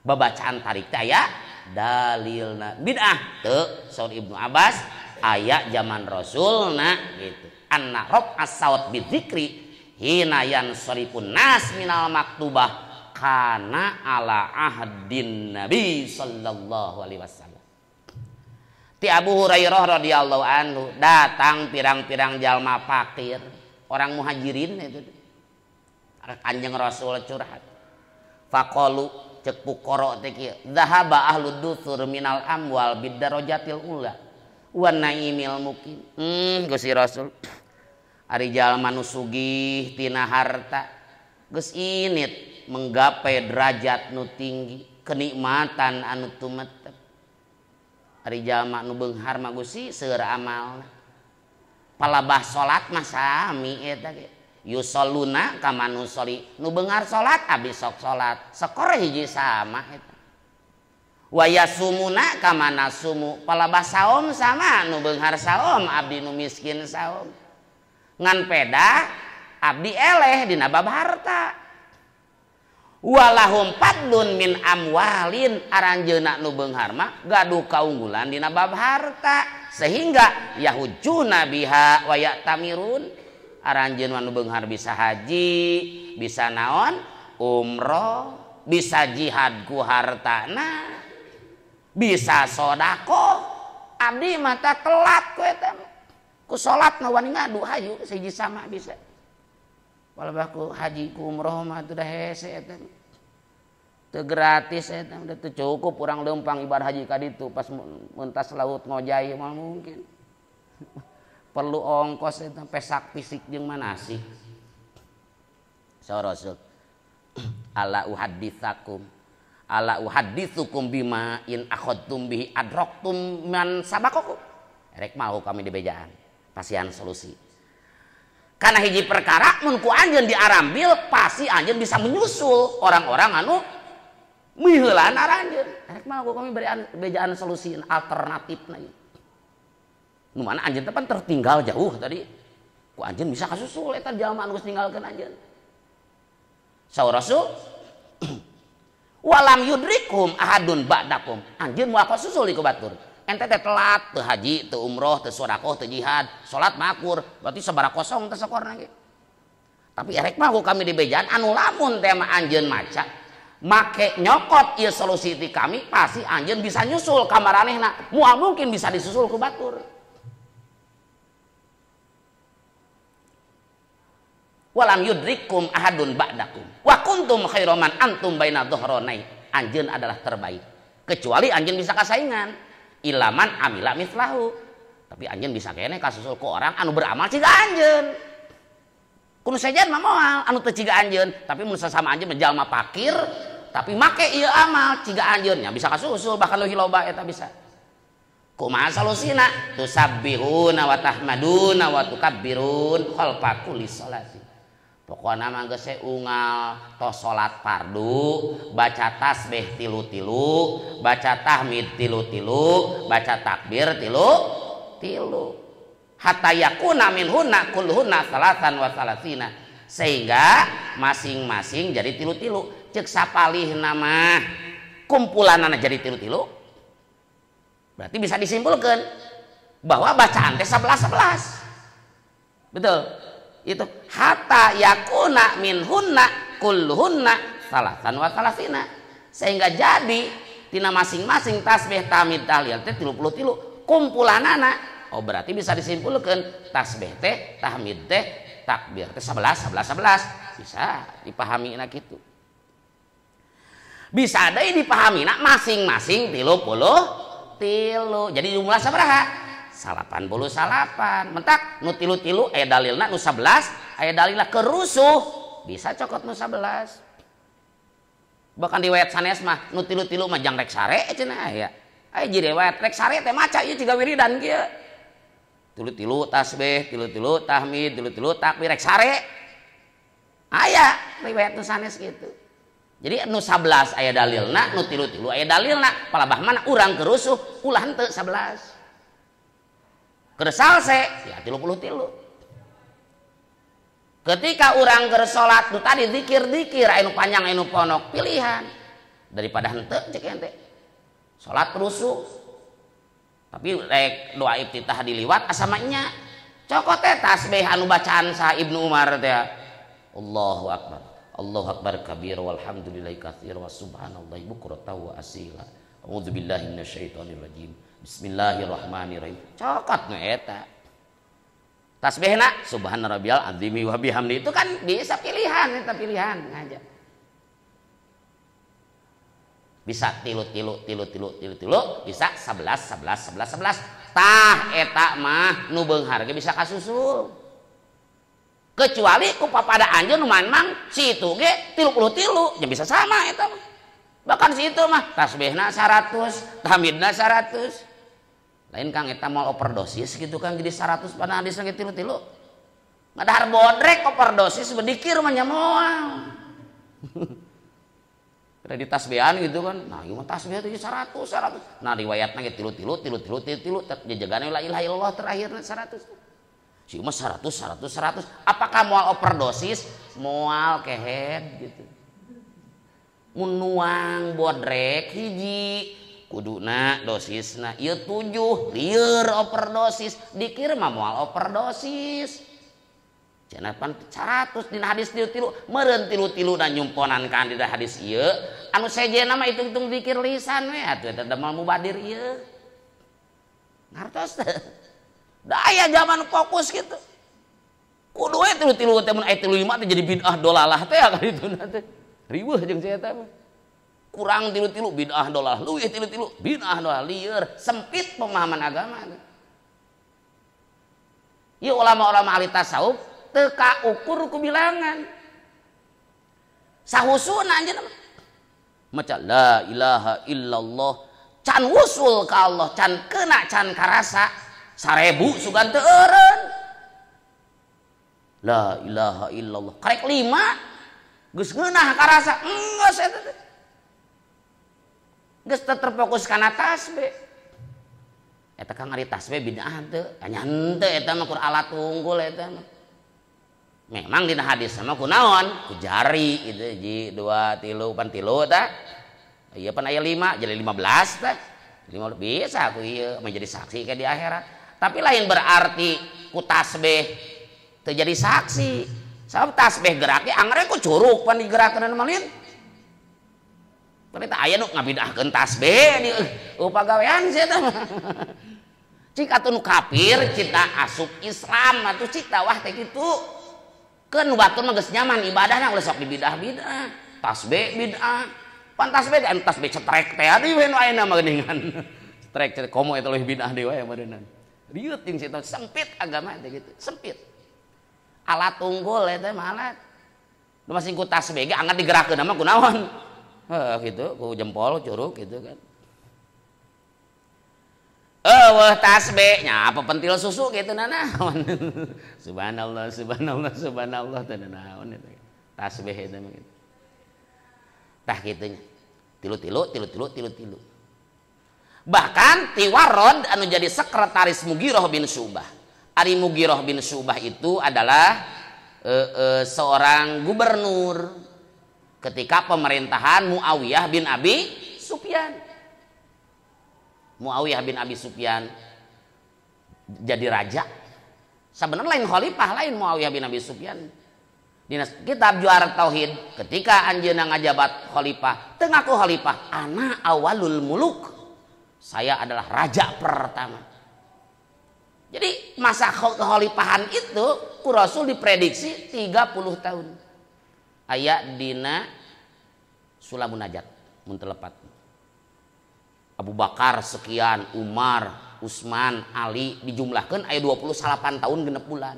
babacaan tarik teh aya dalilna bid'ah teu saur Ibnu Abbas aya zaman Rasulna gitu anna rob as-saut bidzikri hina yansarifun nas minal maktubah kana ala ahdin Nabi sallallahu alaihi wasallam. Ti Abu Hurairah radhiyallahu anhu datang pirang-pirang jalma fakir, orang muhajirin itu. Kanjeng Rasul curhat. Faqalu cek fuqara teh kieu, "Dzahaba ahlud dusur minal amwal bidarajatil ula wa naimil muqim." Gusti Rasul. Ari jalma nu sugih tina harta geus init menggapai derajat nu tinggi kenikmatan anu tumetep ari jalma nu beunghar mah Gusti seueur amalna palabah salat mah sami eta ge yusalluna kama nu soli nu beunghar salat abdi sok salat sekor hiji sama eta wa yasumuna kama nasumu palabah saom sama nu beunghar saom abdi nu miskin saom ngan peda abdi eleh dina bab harta walahum fadlun min amwalin aranjeuna nu beunghar mah gaduh kaunggulan dina bab harta sehingga yahujuna biha wa ya'tamirun aranjeun nu beunghar bisa haji bisa naon umroh bisa jihad ku hartana bisa sedekah abdi mah teh telat ku eta ku salat mah wani ngadu hayu siji sama bisa palebah ku haji ku umroh mah teu da hese eta teu gratis eta udah teu cukup urang leumpang ibadah haji ka ditu pas mentas laut ngojay mah mungkin perlu ongkos eta pesak fisik jeung manasih saur Rasul ala uhadditsukum bima in akhadtum bihi adraktum man sabaqakum rek mau kami di bejaan pasian solusi Karena hiji perkara mun ku anjeun diarambil pasti anjeun bisa menyusul orang-orang anu miheulan aranjeun. Rek mah kami beri bejaan solusi alternatifna ieu. Nu mana anjeun teh pan tertinggal jauh tadi. Ku anjeun bisa kasusul eta jalma anu geus ninggalkeun anjeun. Saur Rasul walam yudrikum ahadun ba'dakum. Anjeun moal kasusul di batur. Ente teh telat, teu haji, teu umroh, teu sedekah, teu jihad, salat makur, berarti sabaraha kosong teh sakorna ge. Tapi erek mah ku kami di bejaan anu lamun teh mah anjeun maca make nyokot ieu solusi ti kami pasti anjeun bisa nyusul ka maranehna. Moal mungkin bisa disusul ku batur. Walam yudrikum ahadun ba'dakum wa kuntum khairoman antum baina dhuhranai. Anjeun adalah terbaik kecuali anjeun bisa kasaingan ilaman amila mislahu. Tapi anjeun bisa kene kasusul ku orang anu beramal ciga anjeun. Kudu sajan mah moal anu teu ciga anjeun, tapi mun sasama anjeun jalma fakir tapi make ieu amal ciga anjeun nya bisa kasusul bahkan leuwih loba eta bisa. Kumaha solusina? Tusabbihuna wa tahmaduna wa tukabbirun khalfa kulli sholati. Pokoknya mah geus unggal tos salat fardu baca tasbih tilu-tilu, baca tahmid tilu-tilu, baca takbir tilu-tilu. Hatta yakuna minhunna kulluhunna salatan wa salasina. Sehingga masing-masing jadi tilu-tilu. Ceuk sapalihna mah kumpulanana jadi tilu-tilu. Berarti bisa disimpulkan bahwa bacaan teh 11. Betul. Itu hatta yakuna minhunna kulluhunna salatan wa salasina. Sehingga jadi tina masing-masing tasbih tahmid tahlil teh 33 kumpulanana. Oh berarti bisa disimpulkan tasbih teh tahmid teh takbir teh 11 bisa dipahami nak gitu. Bisa deui dipahami nak masing-masing 33. Jadi jumlah sabaraha? 88. Mentak nu tilu-tilu aya dalilna nu 11, aya dalilna kerusuh bisa cokot nu 11. Bahkan di riwayat sanes mah nu tilu-tilu mah jang rek sare cenah aya. Aya ji riwayat rek sare teh maca ieu ciga wiridan kieu. Tilu-tilu tasbih, tilu-tilu tahmid, tilu-tilu takbir rek sare. Aya riwayat nu sanes gitu. Jadi nu 11 aya dalilna, nu tilu-tilu aya dalilna. Palabah mana urang kerusuh ulah henteu 11. Kersalse ya 33. Ketika orang gersolat tu tadi zikir-zikir anu panjang anu ponok pilihan daripada henteu cek ente salat rusuh tapi rek doa iftitah diliwat asamanya cokot teh tasbih anu bacaan saha Ibnu Umar teh Allahu akbar kabir walhamdulillahi katsir wa subhanallahi bukratan wa asila a'udzubillahi minasyaitonir rajim. Bismillahirrahmanirrahim. Cokot nu eta. Tasbihna subhana rabbiyal azimi wa bihamdi itu kan bisa pilihan eta pilihan aja. Bisa tilu-tilu, bisa 11. Tah eta mah nu beunghar ge bisa kasusul. Kecuali ku papada anjeun nu mang situ ge 33 nya bisa sama eta mah. Bahkan situ mah tasbihna 100, tahmidna 100. Lain Kang eta mau overdosis gitu kan jadi 100 pada hadis lagi tilu-tilu. Ngadahar bodrek overdosis berdikir mah nya moal. Kada di tasbihan gitu kan. Nah, ieu mah tasbih teh 100. Nah, riwayatna ge tilu-tilu jajagana la ilaha illallah terakhirna 100. Si mah 100. Apakah moal overdosis? Moal kehead gitu. Mun nuang bodrek hiji kuduna dosisna ieu 7 lieur overdosis dikir mah moal overdosis cenah pan 100 dina hadis tilu-tilu meureun tilu-tilu dan nyumponan ka dina hadis ieu anu sejena mah hitung-hitung zikir lisan we atuh eta damal mubadir ieu ngartos teh da aya zaman fokus kitu kudu we tilu-tilu teh mun aya 35 teh jadi bid'ah dolalah teh ka dituna teh riweuh jeung saya teh kurang tilu-tilu bid'ah dolalah leuwih tilu-tilu bid'ah dolalah lieur sempit pemahaman agama ieu ulama-ulama ahli tasawuf teu kaukur ku bilangan sahusuna anjeunna maca la ilaha illallah can wusul ka Allah can keuna can karasa 1000 sugan teu eureun La ilaha illallah karek 5 geus ngeunah karasa geus eta teh geus terfokus kana tasbih eta kang ari tasbih bid'ah teu nya henteu eta mah kur alat unggul eta mah memang dina hadis sama kunaon ku jari gitu 1 2 3 pan 3 tah ieu pan aya 5 jadi 15 tah 15 bisa aku ieu menjadi saksi ke di akhirat tapi lain berarti ku tasbih teu jadi saksi sabab tasbih geraknya anggarnya ku curug pan digerakeun malin ternyata aya nu ngabidahkeun tasbih di pagawean sia tah cik atuh nu kafir cita asup Islam atuh cik wah teh kitu keun batur mah geus nyaman ibadahna ulah sok dibidah-bidah tasbih bid'ah pan tasbih anu tasbih cetrek teh adi we nu ayeuna mah geuningan cetrek komo eta leuwih bid'ah deui wae meureunna riut jeung situ sempit agama teh gitu sempit alat unggul eta mah alat nu masing ku tasbih ge anggar digerakkeun mah kunaon gitu ku jempol curug gitu kan wah tasbih nya apa pentil susu gitu naon subhanallah subhanallah subhanallah teh naon eta tasbih eta mah gitu tah kitu nya tilu bahkan Tiwarod anu jadi sekretaris Mughirah bin Syu'bah ari Mughirah bin Syu'bah itu adalah seorang gubernur ketika pemerintahan Muawiyah bin Abi Sufyan Muawiyah bin Abi Sufyan jadi raja. Sebenarnya lain khalifah lain Muawiyah bin Abi Sufyan. Di kitab Juara Tauhid ketika anjeunna ngajabat khalifah, teu ngaku khalifah, ana awalul muluk. Saya adalah raja pertama. Jadi masa kekhalifahan itu ku Rasul diprediksi 30 tahun. Aya dina Sulamun Najat mun telepat. Abu Bakar sekian, Umar, Utsman, Ali dijumlahkan aya 28 tahun genep bulan.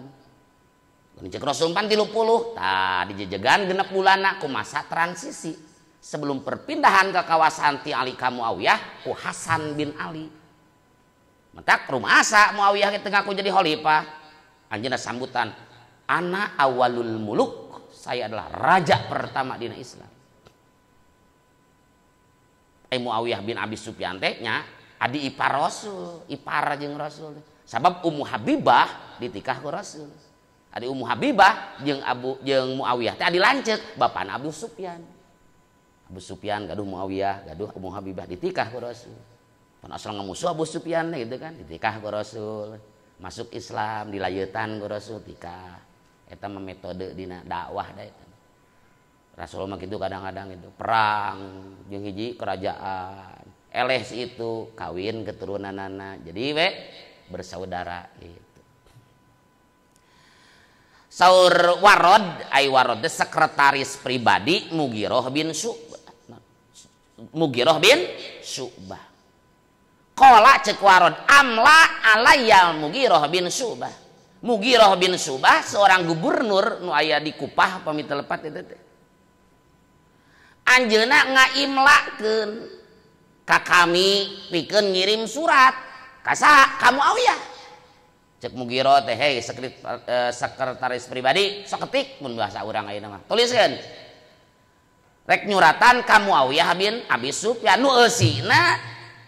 Cek Rasul pan 30, tah dijejegan genep bulanna ku masa transisi sebelum perpindahan ke kawasan ti Ali ka Muawiyah ku Hasan bin Ali. Mentak rumasa Muawiyah teu ngaku jadi khalifah. Anjeunna sambutan, ana awalul muluk, saya adalah raja pertama di Islam. Muawiyah bin Abi Sufyan teh nya adi ipar Rasul, ipar jeung Rasul. Sabab Ummu Habibah ditikah ku Rasul. Adi Ummu Habibah jeung Muawiyah teh adi lanceuk bapana Abu Sufyan. Abu Sufyan gaduh Muawiyah, gaduh Ummu Habibah ditikah ku Rasul. Pan asal ngamusuh Abu Sufyan gitu kan, ditikah ku Rasul. Masuk Islam dilayeutan ku Rasul tikah. Eta mah metode dina dakwah da eta. Rasul mah gitu kadang-kadang itu perang jeung hiji kerajaan eleh itu kawin keturunanana jadi we bersaudara gitu. Saur Warod ai Warod sekretaris pribadi Mughirah bin Syu'bah qala cek Warod amla alayya Mughirah bin Syu'bah. Mughirah bin Syu'bah seorang gubernur nu aya di Kupah pami telepat itu teh anjeunna ngaimlakeun ka kami pikeun ngirim surat ka saha ka Muawiyah cek Mughirah teh hei sekretaris pribadi sok ketik mun bahasa urang ayeuna mah tuliskeun rek nyuratan ka Muawiyah bin Abi Sufyan nu eusina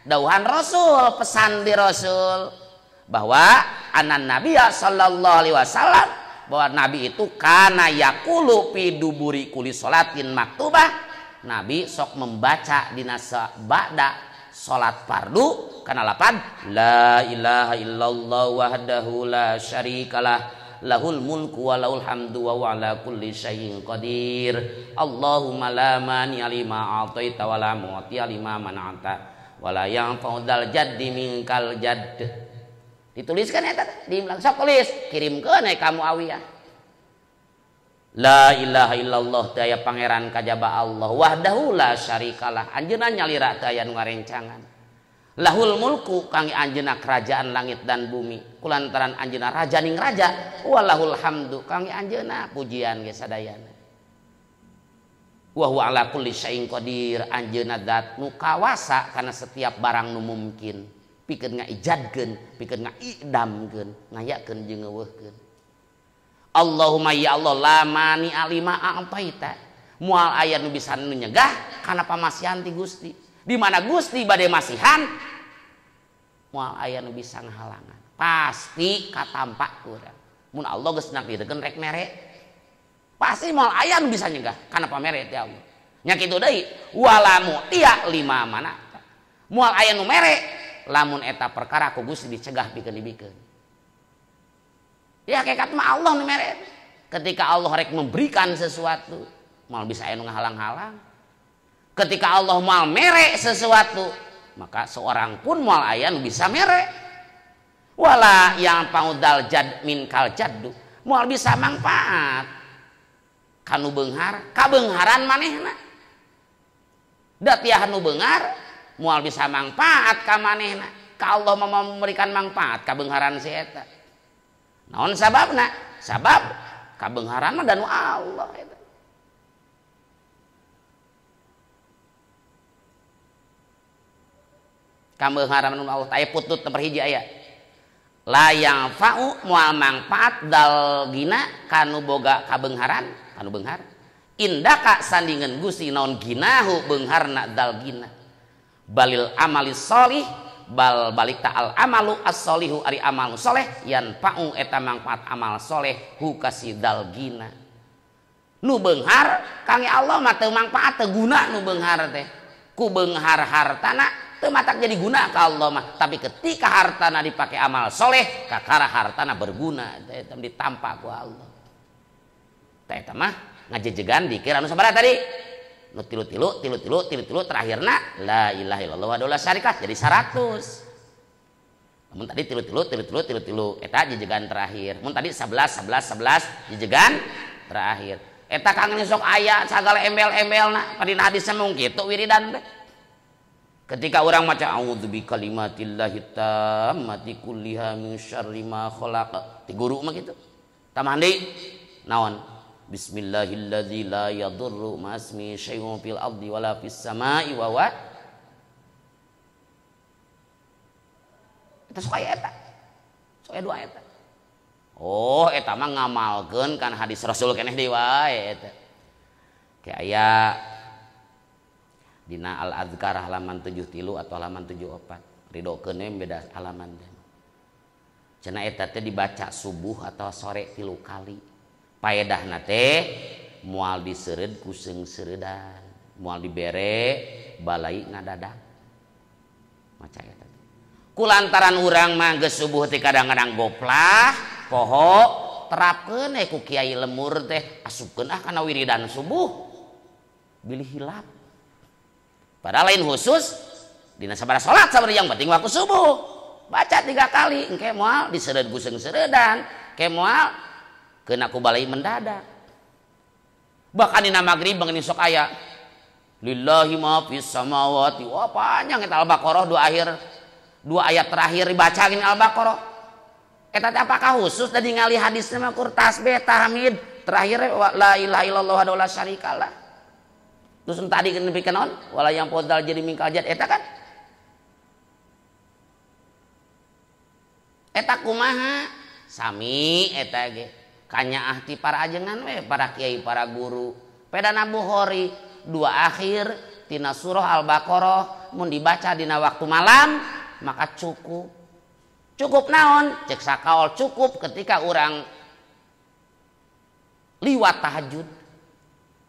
dawuhan Rasul pesan di Rasul bahwa anan Nabiya sallallahu alaihi wasallam bahwa Nabi itu kana yaqulu fi duburi kulli salatin maktubah Nabi sok membaca dina ba'da salat fardu kana lapan la ilaha illallah wahdahu la syarikalah lahul mulku wa lahul hamdu wa ala kulli syai'in qadir Allahumma la mani'a lima a'taita wa la mu'tiya lima man'ata wa la yanfa'u dzal jaddi minkal jadd. Dituliskan eta diimlang sok tulis kirimkeun ka Muawiyah. La ilaha illallah teu aya pangeran kajaba Allah wahdahu la syarikalah anjeunna nyalira teu aya nu ngarencangan lahul mulku kangge anjeunna kerajaan langit dan bumi kulantaran anjeunna raja ning raja walahul hamdu kangge anjeunna pujian ge sadayana wa huwa ala kulli syai'in qadir anjeunna zat nu kawasa kana setiap barang nu mungkin pikeun ngaijadkeun pikeun ngaidamkeun ngayakeun jeung ngeuweuhkeun Allahumma ya Allah la mani alima a'taita. Moal aya nu bisa nu nyegah kana pamasihan ti Gusti. Di mana Gusti bade masihan moal aya nu bisa ngahalangan. Pasti katampak urang. Mun Allah geus nakdirkeun rek mere. Pasti moal aya nu bisa nyegah kana pamere ti Allah. Nya kitu deui walamu tiya lima mana. Moal aya nu mere lamun eta perkara ku Gusti dicegah pikeun dibikeun. Ya hakikat mah Allah nu mere. Ketika Allah rek memberikan sesuatu, mal bisa aya nu ngahalang-halang. Ketika Allah mal mere sesuatu, maka seorang pun mal aya nu bisa mere. Wala yang paudal jad min kal jaddu, moal bisa manfaat kanu beunghar, kabeungharan manehna. Da tiah nu beunghar moal bisa manfaat ka manehna. Ka Allah memberikan manfaat kabeungharan si eta. Naon sababna? Sabab kabeungharan mah danu Allah eta. Kabeungharan danu Allah aya putut nomor hiji aya. La yang fa'u moal manfaat dal gina kanu boga kabeungharan, kanu beunghar. Indaka sandingan Gusti naon ginahu beungharna dal gina. Balil amali sholih bal balik ta'al amalu as-solihu ari amal soleh yan pa'u eta manfaat amal soleh hu kasidal gina nu beunghar kange Allah mah teu manfaat teu guna nu beunghar teh ku beunghar hartana teu matak jadi guna ka Allah mah tapi ketika hartana dipake amal soleh kakara hartana berguna teh ditampa ku Allah teh eta mah ngajejegan dikir anu sabaraha tadi nu tilu terakhirna la ilaha illallah wa la syarika jadi 100. Mun tadi tilu eta jejegan terakhir. Mun tadi 11 jejegan terakhir. Eta kangen sok aya sagala embel-embelna padina hadis mung kitu wiridan teh. Ketika orang maca a'udzu bikalimatillahi tammati kulliha min syarri ma khalaq. Ti guru mah kitu. Tamandi naon? Bismillahilladzi la yadurru ma'asmi syai'un fil ardi wala fis samai wa huwa. Eta sok aya eta. Sok aya dua eta. Oh, eta mah ngamalkeun kan hadis Rasul keneh deui wae eta. Kayak aya dina Al-Adzkar halaman 73 atau halaman 74. Ridokeun we beda halaman teh. Cenah eta teh dibaca subuh atau sore 3 kali. Paedahna teh moal diseureud ku seung seuredan, moal dibere balai ngadadak. Maca eta. Kulantaran urang mah geus subuh teh kadang-kadang goplah, poho, terapkeun ku kiai lemur teh asupkeun kana wiridan subuh. Bilih hilap. Padahal lain khusus dina sabaraha salat sabaraha yang penting waktu subuh. Baca 3 kali engke moal diseureud ku seung seuredan, ke moal kena ku balai mendadak. Bahkan dina magrib bangun sok aya lillahi ma fis samawati. Wah panjang eta Al-Baqarah 2 ayat terakhir dibaca gini Al-Baqarah. Eta teh apakah khusus tadi ngali hadisna mah kur tasbih tahmid terakhir la ilaha illallah wa la syarikalah. Terus tadi kan dipikeun naon? Wala yang podal jadi mingkal jad eta kan. Eta kumaha? Sami eta ge. Kanyaah ti para ajengan we para kiai para guru pedana Bukhari 2 akhir tina surah Al-Baqarah mun dibaca dina waktu malam maka cukup naon cek sakaol cukup ketika orang liwat tahajud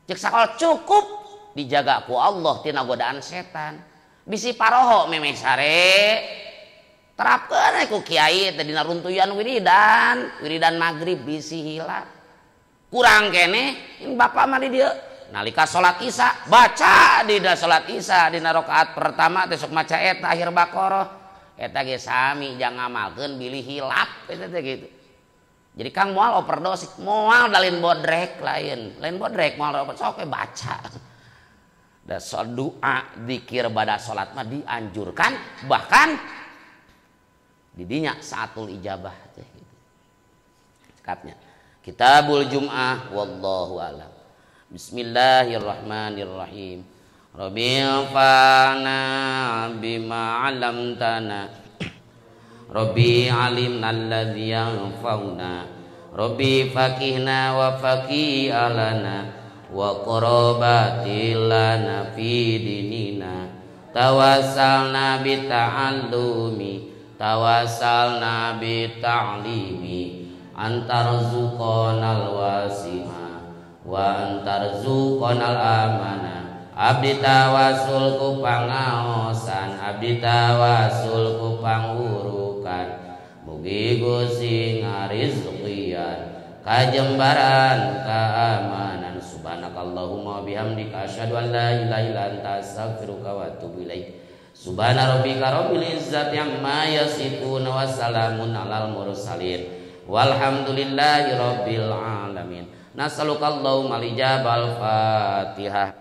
cek sakaol cukup dijaga ku Allah tina godaan setan bisi paroho memeh sare terapkeun ku kiai teh dina runtuyan wiridan magrib bisi hilap. Kurang kene bapak mah di dieu nalika salat Isya baca dina salat Isya dina rakaat pertama teh sok maca eta akhir Baqarah. Eta ge sami jang ngamalkeun bilih hilap eta teh gitu. Jadi Kang moal overdose, moal dalin bodrek lain bodrek moal sok baca. Da doa zikir pada salat mah dianjurkan bahkan didinya saatul ijabah teh gitu. Cekapnya Kitabul Jum'ah wallahu a'lam. Bismillahirrahmanirrahim. Rabbil fana bima 'allamtana. Rabbi 'alimna alladzi yanfa'una. Rabbi fakihna wa faqih alana wa qarabatilana fi dinina tawassalna bi ta'allumi tawassalna bi ta'limi antarzuqanal wasi'a wa antarzuqanal amana abdi tawasul ku pangaosan abdi tawasul ku pangurukan mugi Gusti ngarizqian kajembaran keamanan subhanakallahumma bihamdika asyhadu an la ilaha illa anta astaghfiruka wa atubu ilaik subhana rabbika rabbil izzati amma yasifun wa salamun alal mursalin walhamdulillahi rabbil alamin nasalukallahumma lijabal fatihah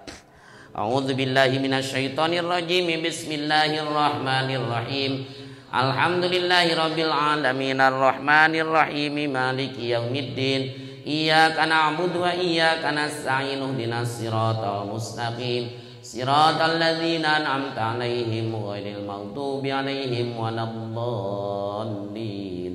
a'udzu billahi minasyaitonir rajim bismillahirrahmanirrahim alhamdulillahi rabbil alamin arrahmanir rahim maliki yaumiddin iyyaka na'budu wa iyyaka nasta'in ihdinas siratal mustaqim siratal ladzina an'amta 'alaihim ghairil maghdubi 'alaihim waladdallin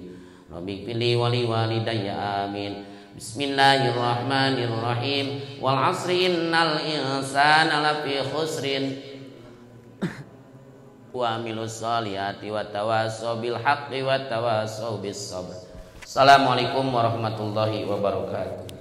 rabbighfirli wa liwalidayya amin bismillahirrahmanirrahim wal 'asri innal insana lafi khusrin wa amilus solihati wa tawasaw bil haqqi wa tawasaw bis sabr. Assalamualaikum warahmatullahi wabarakatuh.